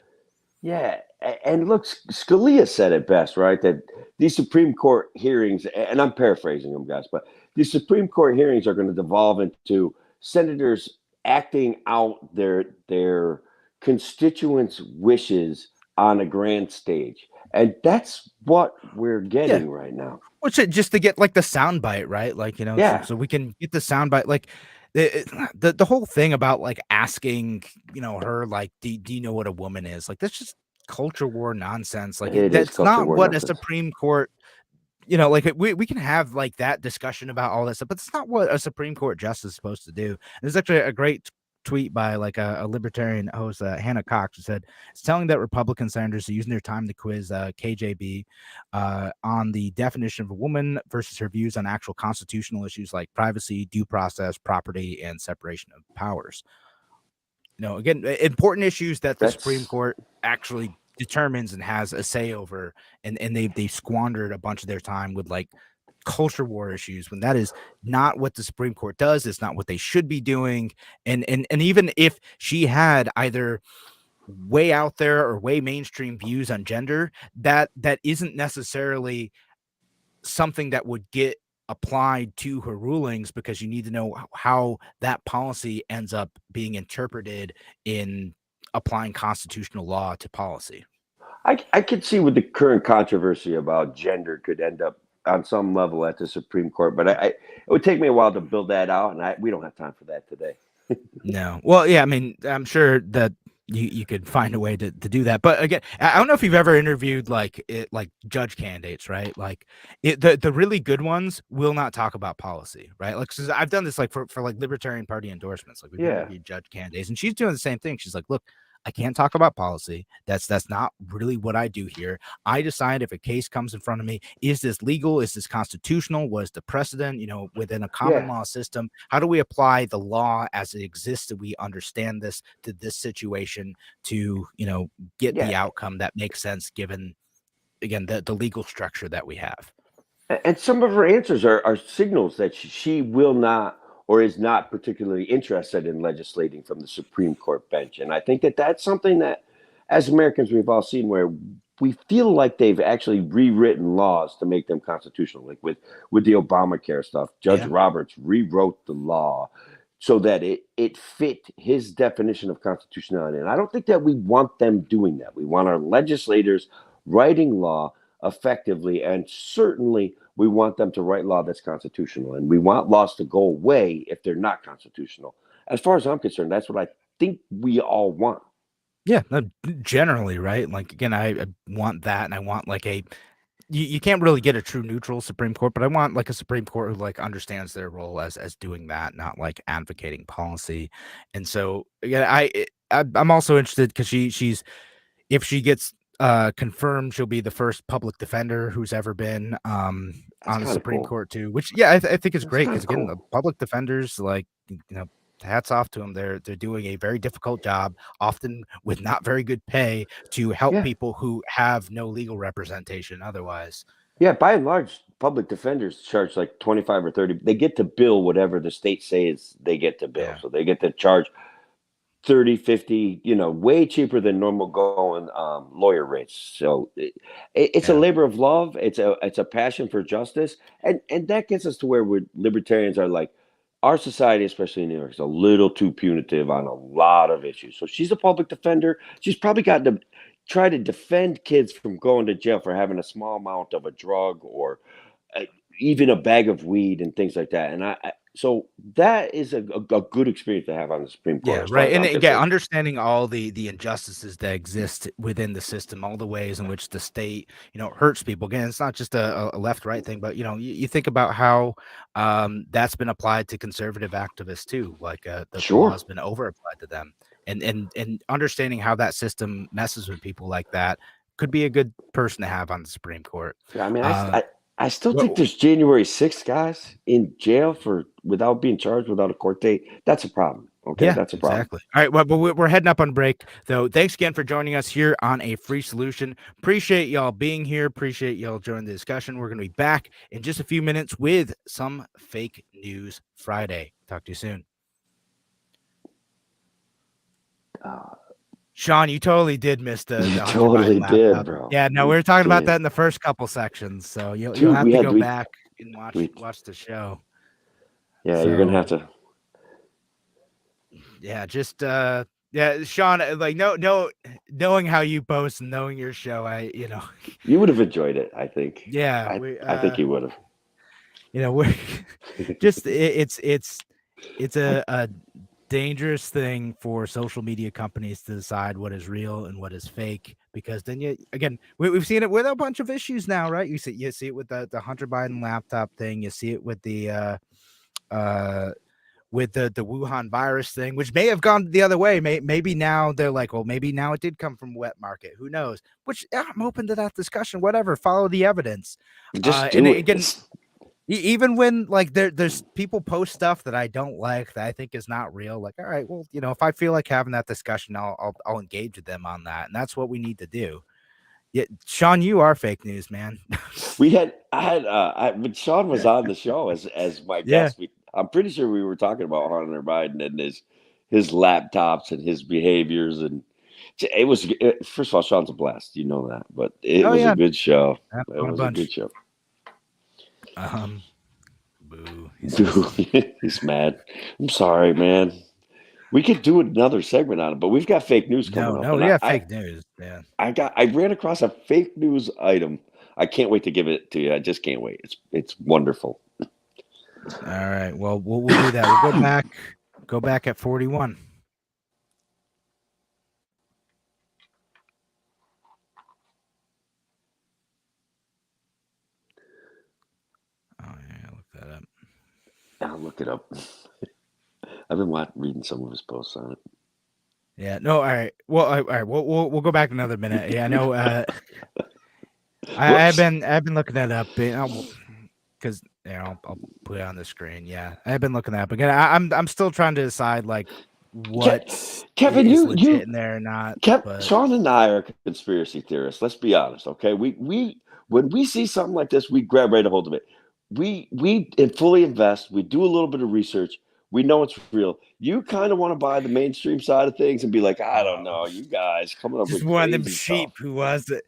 Speaker 2: Yeah, and look, Scalia said it best, right? That these Supreme Court hearings, and I'm paraphrasing them, guys, but these Supreme Court hearings are going to devolve into senators acting out their constituents' wishes on a grand stage, and that's what we're getting right now.
Speaker 1: Which just to get like the soundbite, right? Like so we can get the soundbite. Like the whole thing about like asking her like, do you know what a woman is? Like that's just culture war nonsense. Like that's not what a Supreme Court. Like we can have like that discussion about all that stuff, but it's not what a Supreme Court justice is supposed to do. There's actually a great tweet by like a libertarian host, Hannah Cox, who said it's telling that Republican senators are using their time to quiz KJB on the definition of a woman versus her views on actual constitutional issues like privacy, due process, property, and separation of powers. Again, important issues that the Supreme Court actually determines and has a say over, and they squandered a bunch of their time with like culture war issues when that is not what the Supreme Court does. It's not what they should be doing. And even if she had either way out there or way mainstream views on gender, that isn't necessarily something that would get applied to her rulings, because you need to know how that policy ends up being interpreted in applying constitutional law to policy.
Speaker 2: I could see with the current controversy about gender could end up on some level at the Supreme Court, but it would take me a while to build that out, and we don't have time for that today.
Speaker 1: No. Well, yeah, I mean, I'm sure that you could find a way to do that. But again, I don't know if you've ever interviewed like judge candidates, right? Like the really good ones will not talk about policy, right? Like, so I've done this like for like Libertarian Party endorsements. Like we've interviewed judge candidates, and she's doing the same thing. She's like, look, I can't talk about policy. That's not really what I do here. I decide if a case comes in front of me, is this legal? Is this constitutional? What is the precedent, within a common law system? How do we apply the law as it exists? Do we understand this to this situation to, get the outcome that makes sense given, again, the legal structure that we have?
Speaker 2: And some of her answers are signals that she will not or is not particularly interested in legislating from the Supreme Court bench. And I think that that's something that, as Americans, we've all seen where we feel like they've actually rewritten laws to make them constitutional. Like with the Obamacare stuff, Judge Roberts rewrote the law so that it fit his definition of constitutionality. And I don't think that we want them doing that. We want our legislators writing law effectively, and certainly we want them to write law that's constitutional, and we want laws to go away if they're not constitutional. As far as I'm concerned, that's what I think we all want.
Speaker 1: Yeah, generally, right? Like, again, I want that, and I want like you can't really get a true neutral Supreme Court, but I want like a Supreme Court who like understands their role as doing that, not like advocating policy. And so again, I'm also interested because she's if she gets confirmed, she'll be the first public defender who's ever been on the Supreme Court too, which I think is great, because again, the public defenders, like, hats off to them. They're doing a very difficult job, often with not very good pay, to help people who have no legal representation otherwise.
Speaker 2: Yeah, by and large, public defenders charge like 25 or 30. They get to bill whatever the state says they get to bill. Yeah. So they get to charge 30, 50, way cheaper than normal going lawyer rates. So it's a labor of love. It's a passion for justice. And that gets us to where libertarians are like, our society, especially in New York, is a little too punitive on a lot of issues. So she's a public defender. She's probably got to try to defend kids from going to jail for having a small amount of a drug or even a bag of weed and things like that. And so that is a good experience to have on the Supreme Court.
Speaker 1: Yeah, right. And again, understanding all the injustices that exist within the system, all the ways in which the state, hurts people. Again, it's not just a left-right thing, but, you think about how that's been applied to conservative activists too. Like the law has been over-applied to them. And understanding how that system messes with people like that could be a good person to have on the Supreme Court.
Speaker 2: Yeah, I mean, I still think there's January 6th guys in jail without being charged, without a court date. That's a problem. Okay,
Speaker 1: yeah,
Speaker 2: that's a problem.
Speaker 1: Exactly. All right, well, but we're heading up on break, though. Thanks again for joining us here on A Free Solution. Appreciate y'all being here. Appreciate y'all joining the discussion. We're going to be back in just a few minutes with some Fake News Friday. Talk to you soon. Sean, you totally did miss the
Speaker 2: you totally did, bro.
Speaker 1: Yeah, no, we were talking about that in the first couple sections, so you'll have to go back and watch the show.
Speaker 2: Yeah, so, you're gonna have to.
Speaker 1: Yeah, just Sean, like knowing how you post and knowing your show,
Speaker 2: you would have enjoyed it, I think.
Speaker 1: Yeah,
Speaker 2: I think you would have.
Speaker 1: We're just it's a dangerous thing for social media companies to decide what is real and what is fake, because then we've seen it with a bunch of issues now, right? You see it with the Hunter Biden laptop thing. You see it with the Wuhan virus thing, which may have gone the other way. Maybe now they're like, well, maybe now it did come from wet market. Who knows? Which I'm open to that discussion. Whatever. Follow the evidence.
Speaker 2: Just do it.
Speaker 1: Even when like there's people post stuff that I don't like that I think is not real. Like, all right, well, if I feel like having that discussion, I'll engage with them on that, and that's what we need to do. Yeah, Sean, you are fake news, man.
Speaker 2: When Sean was on the show as my
Speaker 1: Yeah.
Speaker 2: guest, I'm pretty sure we were talking about Hunter Biden and his laptops and his behaviors, and first of all, Sean's a blast, you know that, but it
Speaker 1: Oh
Speaker 2: was a
Speaker 1: yeah.
Speaker 2: good show.
Speaker 1: Had
Speaker 2: It
Speaker 1: fun a
Speaker 2: was a good
Speaker 1: bunch.
Speaker 2: show.
Speaker 1: Boo.
Speaker 2: Dude, he's mad. I'm sorry, man. We could do another segment on it, but we've got fake news coming up,
Speaker 1: No,
Speaker 2: and
Speaker 1: we got fake news. Yeah.
Speaker 2: I ran across a fake news item. I can't wait to give it to you. I just can't wait. It's wonderful.
Speaker 1: All right. Well, we'll do that. We'll go back at 41. Oh yeah, look that up.
Speaker 2: I'll look it up. I've been reading some of his posts on it.
Speaker 1: Yeah. No. All right. Well. All right. We'll go back another minute. Yeah. I know. I've been looking that up because I'll put it on the screen. Yeah, I've been looking that up again. I'm still trying to decide like what
Speaker 2: Kevin,
Speaker 1: is
Speaker 2: you
Speaker 1: legit in there or not. But
Speaker 2: Sean and I are conspiracy theorists. Let's be honest, okay? We when we see something like this, we grab right a hold of it. We fully invest. We do a little bit of research. We know it's real. You kind of want to buy the mainstream side of things and be like, I don't know, you guys coming up
Speaker 1: just
Speaker 2: with
Speaker 1: one of them
Speaker 2: crazy
Speaker 1: sheep
Speaker 2: stuff.
Speaker 1: who was it.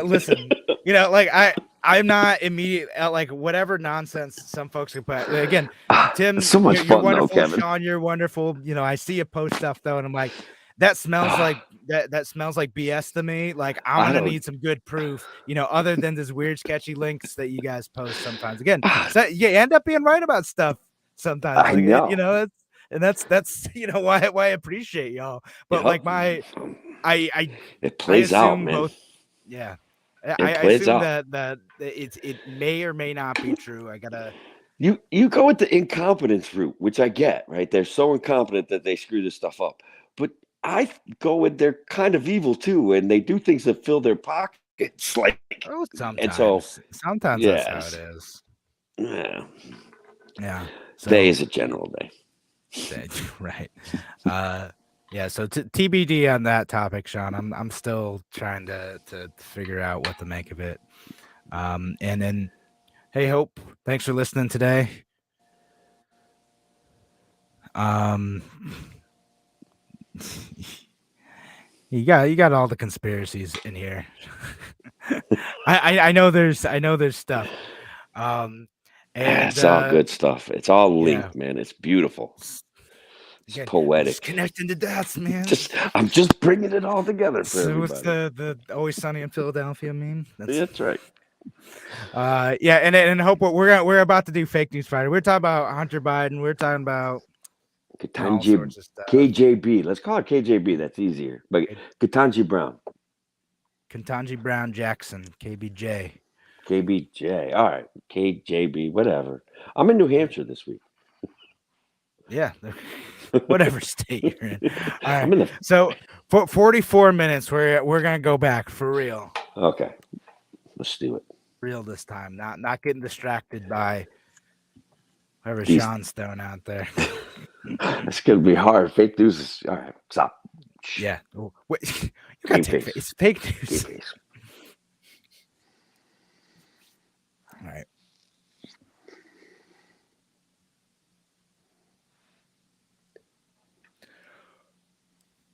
Speaker 1: Listen, like I'm not immediate like whatever nonsense some folks can put. Again, Tim,
Speaker 2: It's so much
Speaker 1: you're
Speaker 2: fun
Speaker 1: wonderful.
Speaker 2: though, Kevin.
Speaker 1: Sean, you're wonderful. I see you post stuff though, and I'm like, that smells like that smells like BS to me. Like I'm gonna need some good proof, other than these weird sketchy links that you guys post sometimes. Again, so you end up being right about stuff sometimes.
Speaker 2: I
Speaker 1: Like
Speaker 2: know.
Speaker 1: and that's why I appreciate y'all. But like I
Speaker 2: it plays out,
Speaker 1: assume
Speaker 2: man.
Speaker 1: both. Yeah.
Speaker 2: It
Speaker 1: I
Speaker 2: plays
Speaker 1: assume
Speaker 2: out.
Speaker 1: that it may or may not be true. I gotta.
Speaker 2: You go with the incompetence route, which I get, right? They're so incompetent that they screw this stuff up. But I go with they're kind of evil too, and they do things that fill their pockets, like.
Speaker 1: Oh,
Speaker 2: And so,
Speaker 1: sometimes that's how it is.
Speaker 2: Yeah.
Speaker 1: Yeah. So,
Speaker 2: day is a general day.
Speaker 1: Right. Yeah. So TBD on that topic, Sean. I'm still trying to figure out what to make of it. And then, hey, Hope, thanks for listening today. You got all the conspiracies in here. I know there's stuff. And
Speaker 2: it's all good stuff. It's all linked, man. It's beautiful. It's poetic.
Speaker 1: Just connecting the dots, man.
Speaker 2: I'm just bringing it all together for everybody.
Speaker 1: What's the Always Sunny in Philadelphia meme?
Speaker 2: That's right.
Speaker 1: Yeah, and Hope we're about to do Fake News Friday. We're talking about Hunter Biden. We're talking about all sorts of stuff.
Speaker 2: KJB. Let's call it KJB. That's easier. But Ketanji Brown.
Speaker 1: Ketanji Brown Jackson. KBJ.
Speaker 2: KBJ. All right. KJB. Whatever. I'm in New Hampshire this week.
Speaker 1: Yeah. Whatever state you're in. All right. So for 44 minutes, we're gonna go back for real.
Speaker 2: Okay. Let's do it.
Speaker 1: Real this time. Not getting distracted by whoever Sean's throwing out there.
Speaker 2: It's gonna be hard. Fake news is all right. Stop.
Speaker 1: Yeah. Wait, you gotta take face. It's fake news. All right.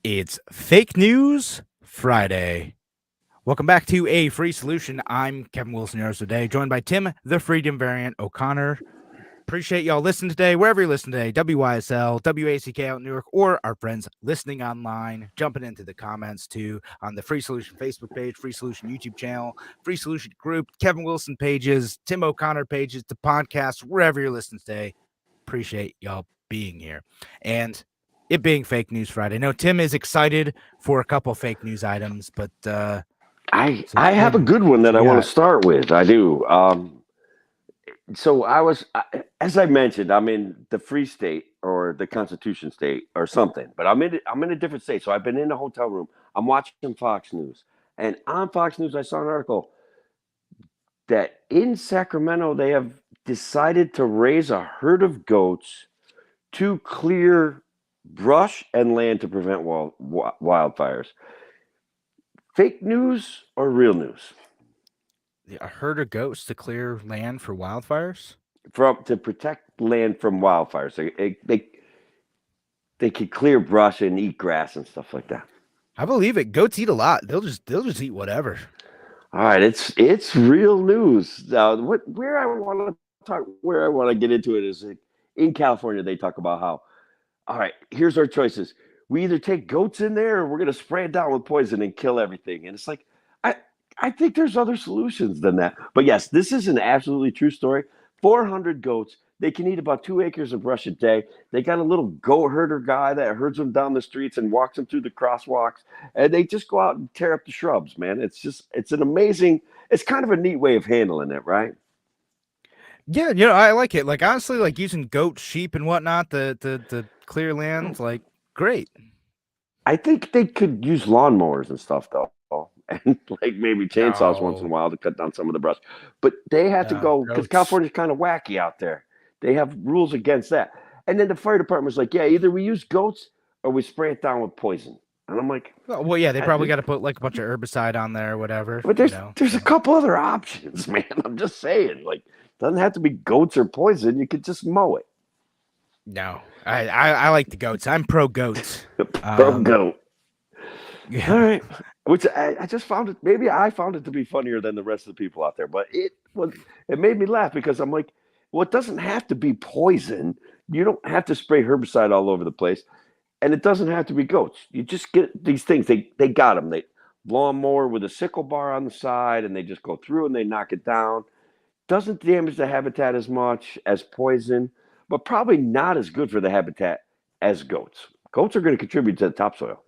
Speaker 1: It's Fake News Friday. Welcome back to A Free Solution. I'm Kevin Wilson here today, joined by Tim, the Freedom Variant O'Connor. Appreciate y'all listening today, wherever you listen today, WYSL, WACK out in New York, or our friends listening online, jumping into the comments too on the Free Solution Facebook page, Free Solution YouTube channel, Free Solution group, Kevin Wilson pages, Tim O'Connor pages, the podcast, wherever you're listening today. Appreciate y'all being here. And it being Fake News Friday. No, Tim is excited for a couple fake news items, but
Speaker 2: I have a good one that I want to start with. I do. So as I mentioned, I'm in the Free State or the Constitution State or something, but I'm in a different state. So I've been in a hotel room. I'm watching Fox News, and on Fox News, I saw an article. that in Sacramento they have decided to raise a herd of goats to clear brush and land to prevent wildfires. Fake news or real news?
Speaker 1: A herd of goats to clear land for wildfires.
Speaker 2: To protect land from wildfires. They could clear brush and eat grass and stuff like that.
Speaker 1: I believe it. Goats eat a lot. They'll just eat whatever.
Speaker 2: All right, it's real news. Where I want to get into it is in California. They talk about how, all right, here's our choices. We either take goats in there, or we're going to spray it down with poison and kill everything. And it's like, I think there's other solutions than that. But yes, this is an absolutely true story. 400 goats. They can eat about 2 acres of brush a day. They got a little goat herder guy that herds them down the streets and walks them through the crosswalks. And they just go out and tear up the shrubs, man. It's an amazing, it's kind of a neat way of handling it, right?
Speaker 1: Yeah, I like it. Like honestly, like using goats, sheep, and whatnot to clear lands, like great.
Speaker 2: I think they could use lawnmowers and stuff though, and like maybe chainsaws once in a while to cut down some of the brush. But they have to go because California's kind of wacky out there. They have rules against that. And then the fire department was like, yeah, either we use goats or we spray it down with poison. And I'm like,
Speaker 1: well, yeah, they probably got to put like a bunch of herbicide on there or whatever.
Speaker 2: But there's a couple other options, man. I'm just saying, like, doesn't have to be goats or poison. You could just mow it.
Speaker 1: No, I like the goats. I'm pro goats.
Speaker 2: Pro goat.
Speaker 1: Yeah.
Speaker 2: All right. Which I just found it. Maybe I found it to be funnier than the rest of the people out there, but it made me laugh because I'm like, well, it doesn't have to be poison. You don't have to spray herbicide all over the place, and it doesn't have to be goats. You just get these things. They got them. They lawnmower with a sickle bar on the side, and they just go through and they knock it down. Doesn't damage the habitat as much as poison, but probably not as good for the habitat as goats. Goats are going to contribute to the topsoil.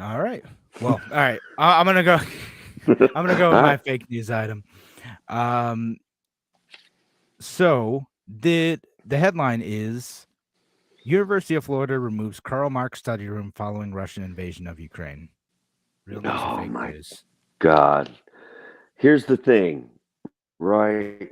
Speaker 1: All right. Well, all right. I'm gonna go. I'm gonna go with my fake news item. So the headline is University of Florida removes Karl Marx study room following Russian invasion of Ukraine. Real news or fake news?
Speaker 2: God. Here's the thing, right?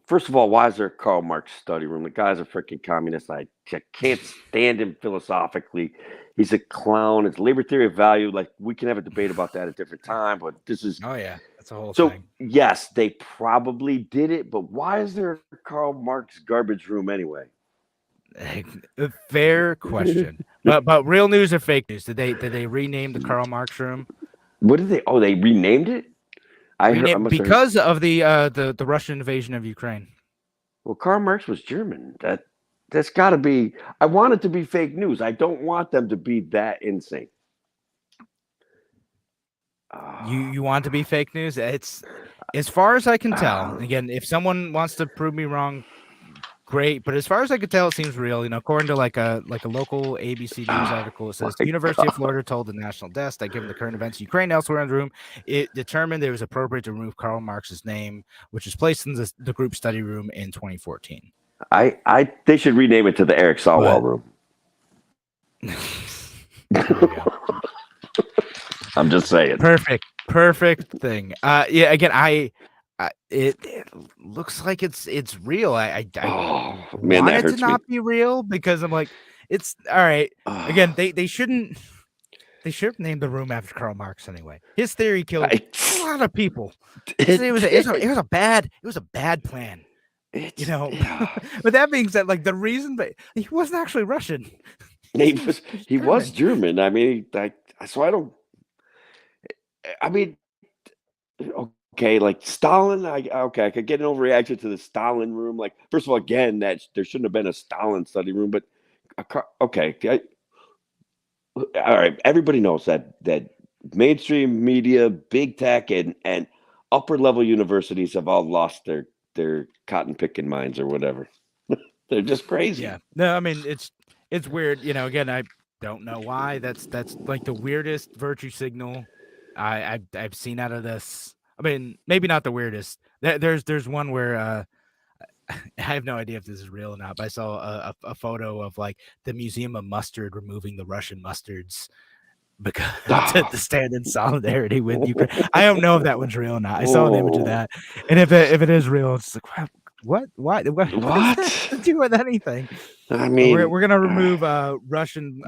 Speaker 2: First of all, why is there a Karl Marx study room? The guy's a freaking communist. I can't stand him philosophically. He's a clown. It's labor theory of value. Like, we can have a debate about that at a different time, but this is...
Speaker 1: Oh, yeah. That's a whole
Speaker 2: thing.
Speaker 1: So,
Speaker 2: yes, they probably did it, but why is there a Karl Marx garbage room anyway?
Speaker 1: Fair question. but real news or fake news? Did they rename the Karl Marx room?
Speaker 2: What did they... Oh, they renamed it?
Speaker 1: Because of the Russian invasion of Ukraine.
Speaker 2: Well, Karl Marx was German. That's got to be. I want it to be fake news. I don't want them to be that insane.
Speaker 1: You want to be fake news? It's as far as I can tell. Again, if someone wants to prove me wrong, great. But as far as I can tell, it seems real. According to like a local ABC News article, it says the University of Florida told the national desk that given the current events in Ukraine elsewhere in the room, it determined it was appropriate to remove Karl Marx's name, which was placed in the group study room in 2014.
Speaker 2: They should rename it to the Eric Swalwell room. I'm just saying.
Speaker 1: Perfect thing. Yeah. Again, it looks like it's real. I want it to not be real because I'm like, it's all right. Again, they shouldn't. They should have named the room after Karl Marx anyway. His theory killed a lot of people. It was a bad plan. But that being said, like the reason, but he wasn't actually Russian.
Speaker 2: He was German. I mean, so I don't. I mean, okay, like Stalin. I could get an overreaction to the Stalin room. Like, first of all, again, that there shouldn't have been a Stalin study room. But okay, all right. Everybody knows that mainstream media, big tech, and upper level universities have all lost their cotton picking minds or whatever. They're just crazy.
Speaker 1: Yeah. No, I mean it's weird. Again, I don't know why. That's like the weirdest virtue signal I've seen out of this. I mean, maybe not the weirdest. There's one where I have no idea if this is real or not, but I saw a photo of like the Museum of Mustard removing the Russian mustards. because to stand in solidarity with Ukraine. I don't know if that one's real or not. I saw an image of
Speaker 2: Whoa.
Speaker 1: that, and if it is real, it's like what does that
Speaker 2: What?
Speaker 1: have to do with anything?
Speaker 2: I
Speaker 1: We're
Speaker 2: mean,
Speaker 1: gonna remove Russian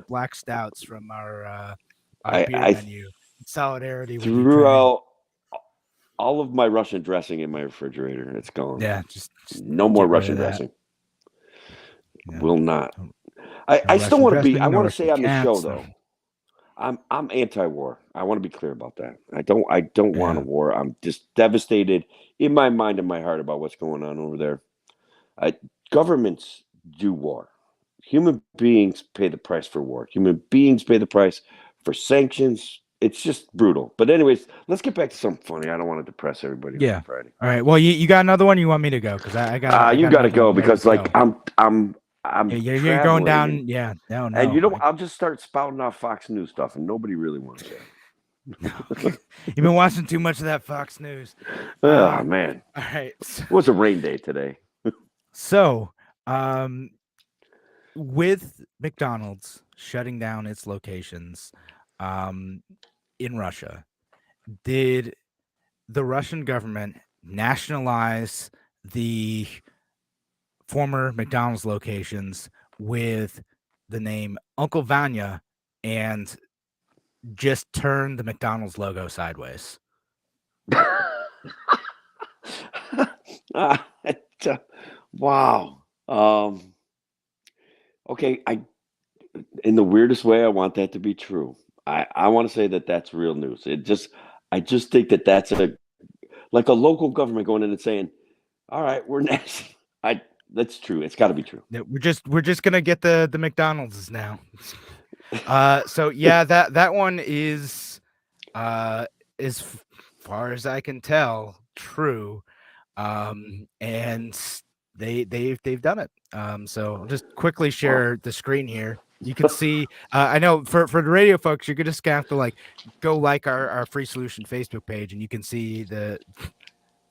Speaker 1: black stouts from our beer
Speaker 2: I
Speaker 1: menu in solidarity with
Speaker 2: threw
Speaker 1: Ukraine.
Speaker 2: out all of my Russian dressing in my refrigerator. It's gone.
Speaker 1: Yeah, just
Speaker 2: No more
Speaker 1: get rid
Speaker 2: Russian
Speaker 1: of that.
Speaker 2: dressing.
Speaker 1: Yeah.
Speaker 2: Will not.
Speaker 1: No
Speaker 2: I still
Speaker 1: Russian
Speaker 2: want to be.
Speaker 1: dressing,
Speaker 2: I
Speaker 1: no
Speaker 2: want to say
Speaker 1: Russian
Speaker 2: on the show
Speaker 1: cats, no-
Speaker 2: though. I'm anti-war. I want to be clear about that. I don't want a
Speaker 1: Yeah.
Speaker 2: war. I'm just devastated in my mind and my heart about what's going on over there. Governments do war. Human beings pay the price for war. Human beings pay the price for sanctions. It's just brutal. But anyways, let's get back to something funny. I don't want to depress everybody
Speaker 1: Yeah.
Speaker 2: on Friday.
Speaker 1: All right. Well, you got another one? You want me to go? Because I got.
Speaker 2: You got to
Speaker 1: another
Speaker 2: go
Speaker 1: one ready
Speaker 2: because
Speaker 1: to
Speaker 2: like
Speaker 1: go.
Speaker 2: I'm
Speaker 1: Yeah, you're going
Speaker 2: traveling
Speaker 1: down.
Speaker 2: and,
Speaker 1: Yeah. No.
Speaker 2: and you know I'll just start spouting off Fox News stuff and nobody really wants that.
Speaker 1: You've been watching too much of that Fox News.
Speaker 2: Oh man.
Speaker 1: All right.
Speaker 2: It was a rain day today.
Speaker 1: So, with McDonald's shutting down its locations in Russia, did the Russian government nationalize the former McDonald's locations with the name Uncle Vanya and just turn the McDonald's logo sideways?
Speaker 2: Wow. Okay, in the weirdest way, I want that to be true. I want to say that that's real news. I just think that that's like a local government going in and saying, "All right, we're next." That's true. It's got to be true.
Speaker 1: We're just gonna get the McDonald's now. So yeah, that one is as far as I can tell true. And they've done it. So I'll just quickly share the screen here. You can see, I know for the radio folks, you're just gonna have to like go like our Free Solution Facebook page, and you can see the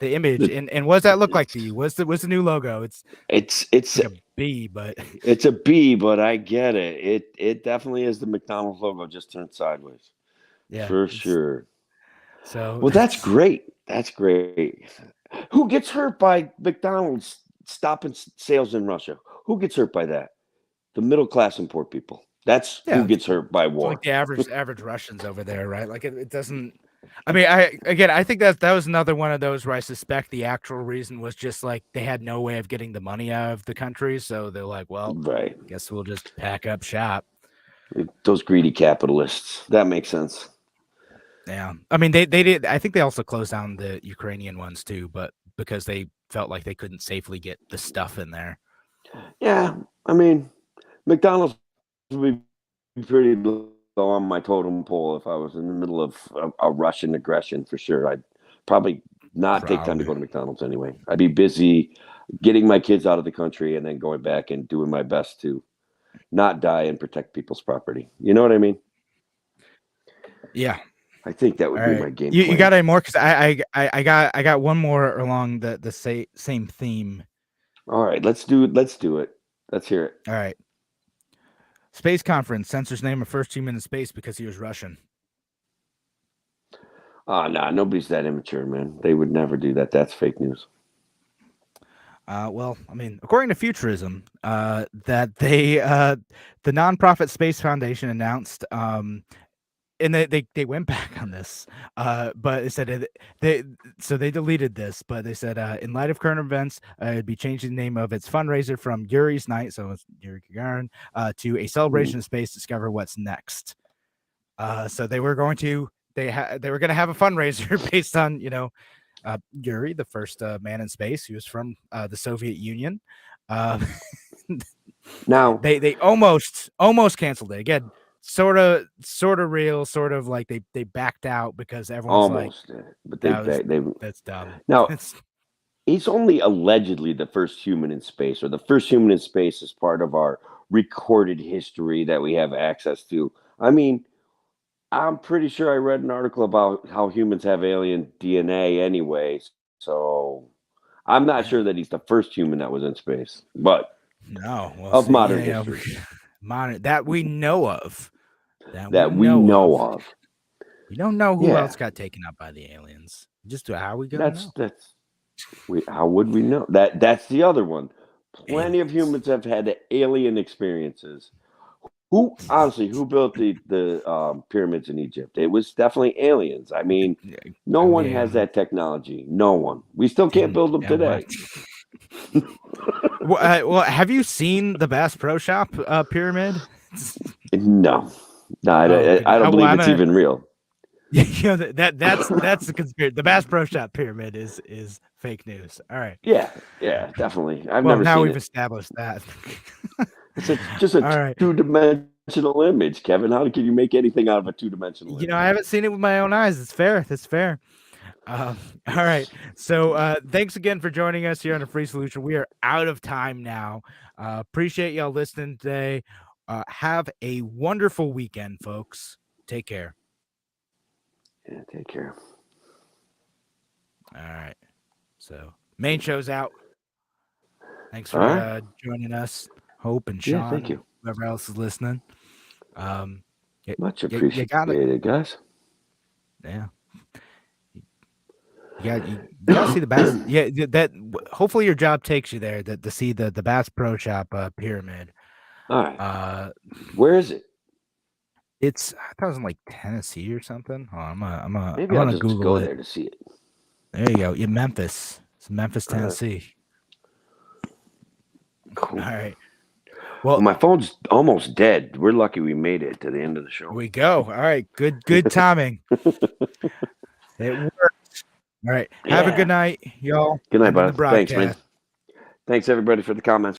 Speaker 1: image. And what does that look like to you? What's the new logo? It's like a B, but
Speaker 2: it's a B, but I get it. It definitely is the McDonald's logo just turned sideways.
Speaker 1: yeah,
Speaker 2: for sure.
Speaker 1: So
Speaker 2: well, that's great. That's great. Who gets hurt by McDonald's stopping sales in Russia? Who gets hurt by that? The middle class and poor people. That's who gets hurt by war.
Speaker 1: Like the average Russians over there, right? Like it doesn't. I mean, I think that was another one of those where I suspect the actual reason was just like they had no way of getting the money out of the country, so they're like, well,
Speaker 2: right.
Speaker 1: Guess we'll just pack up shop.
Speaker 2: Those greedy capitalists. That makes sense.
Speaker 1: Yeah, I mean they did. I think they also closed down the Ukrainian ones too, but because they felt like they couldn't safely get the stuff in there.
Speaker 2: Yeah, I mean, McDonald's would be pretty low on my totem pole if I was in the middle of a Russian aggression for sure. I'd probably not take time to go to McDonald's anyway. I'd be busy getting my kids out of the country and then going back and doing my best to not die and protect people's property. You know what I mean?
Speaker 1: Yeah.
Speaker 2: I think that would be my game plan.
Speaker 1: You got any more? Because I got one more along the same theme.
Speaker 2: All right, let's do it. Let's hear it.
Speaker 1: All right. Space conference censors name of first human in space because he was Russian.
Speaker 2: Nah, nobody's that immature, man. They would never do that. That's fake news.
Speaker 1: Well, I mean, according to Futurism, that the nonprofit Space Foundation announced, and they went back on this, but it said they deleted this, but they said in light of current events, it'd be changing the name of its fundraiser from Yuri's Night, so it's Yuri Gagarin, to a celebration of space. Discover what's next. So they were going to have a fundraiser based on Yuri, the first man in space. He was from the Soviet Union.
Speaker 2: Now
Speaker 1: they almost canceled it again. Sort of real, sort of like they backed out because everyone's
Speaker 2: almost
Speaker 1: like,
Speaker 2: but
Speaker 1: that's dumb.
Speaker 2: Now he's only allegedly the first human in space, or the first human in space is part of our recorded history that we have access to. I mean, I'm pretty sure I read an article about how humans have alien DNA anyway, so I'm not sure that he's the first human that was in space, but
Speaker 1: no,
Speaker 2: of modern history.
Speaker 1: Modern that we know of.
Speaker 2: that we know of.
Speaker 1: You don't know who
Speaker 2: Yeah.
Speaker 1: else got taken up by the aliens. Just how we gonna know?
Speaker 2: How would we know? That's the other one. Plenty of
Speaker 1: Aliens.
Speaker 2: humans have had alien experiences. Who built the pyramids in Egypt? It was definitely aliens. I mean, no one has that technology. No one. We still can't build them today.
Speaker 1: Well, have you seen the Bass Pro Shop pyramid?
Speaker 2: No, I don't believe it's even real.
Speaker 1: You know, that's the conspiracy. The Bass Pro Shop pyramid is fake news. All right.
Speaker 2: Yeah, definitely. I've never seen it.
Speaker 1: Now we've established that.
Speaker 2: It's just a two-dimensional image, Kevin. How can you make anything out of a two-dimensional image?
Speaker 1: You know, I haven't seen it with my own eyes. It's fair. That's fair. All right. So thanks again for joining us here on the Free Solution. We are out of time now. Appreciate y'all listening today. Have a wonderful weekend, folks. Take care.
Speaker 2: Yeah, take care.
Speaker 1: All right. So main show's out. Thanks for joining us, Hope and Sean.
Speaker 2: Yeah, thank you.
Speaker 1: Whoever else is listening.
Speaker 2: Much appreciated, guys.
Speaker 1: Yeah. You gotta see the Bass. Yeah, that hopefully your job takes you there to see the Bass Pro Shop pyramid.
Speaker 2: All right. Where is it?
Speaker 1: I thought it was in like Tennessee or something. Oh, I'm
Speaker 2: Maybe I'll just
Speaker 1: Google
Speaker 2: go
Speaker 1: it.
Speaker 2: there to see it.
Speaker 1: There you go. In Memphis. It's Memphis, Tennessee.
Speaker 2: Cool.
Speaker 1: All right. Well,
Speaker 2: my phone's almost dead. We're lucky we made it to the end of the show.
Speaker 1: Here we go. All right. Good timing. It worked. All right. Have a good night, y'all.
Speaker 2: Good night, bud. Thanks, man. Thanks, everybody, for the comments.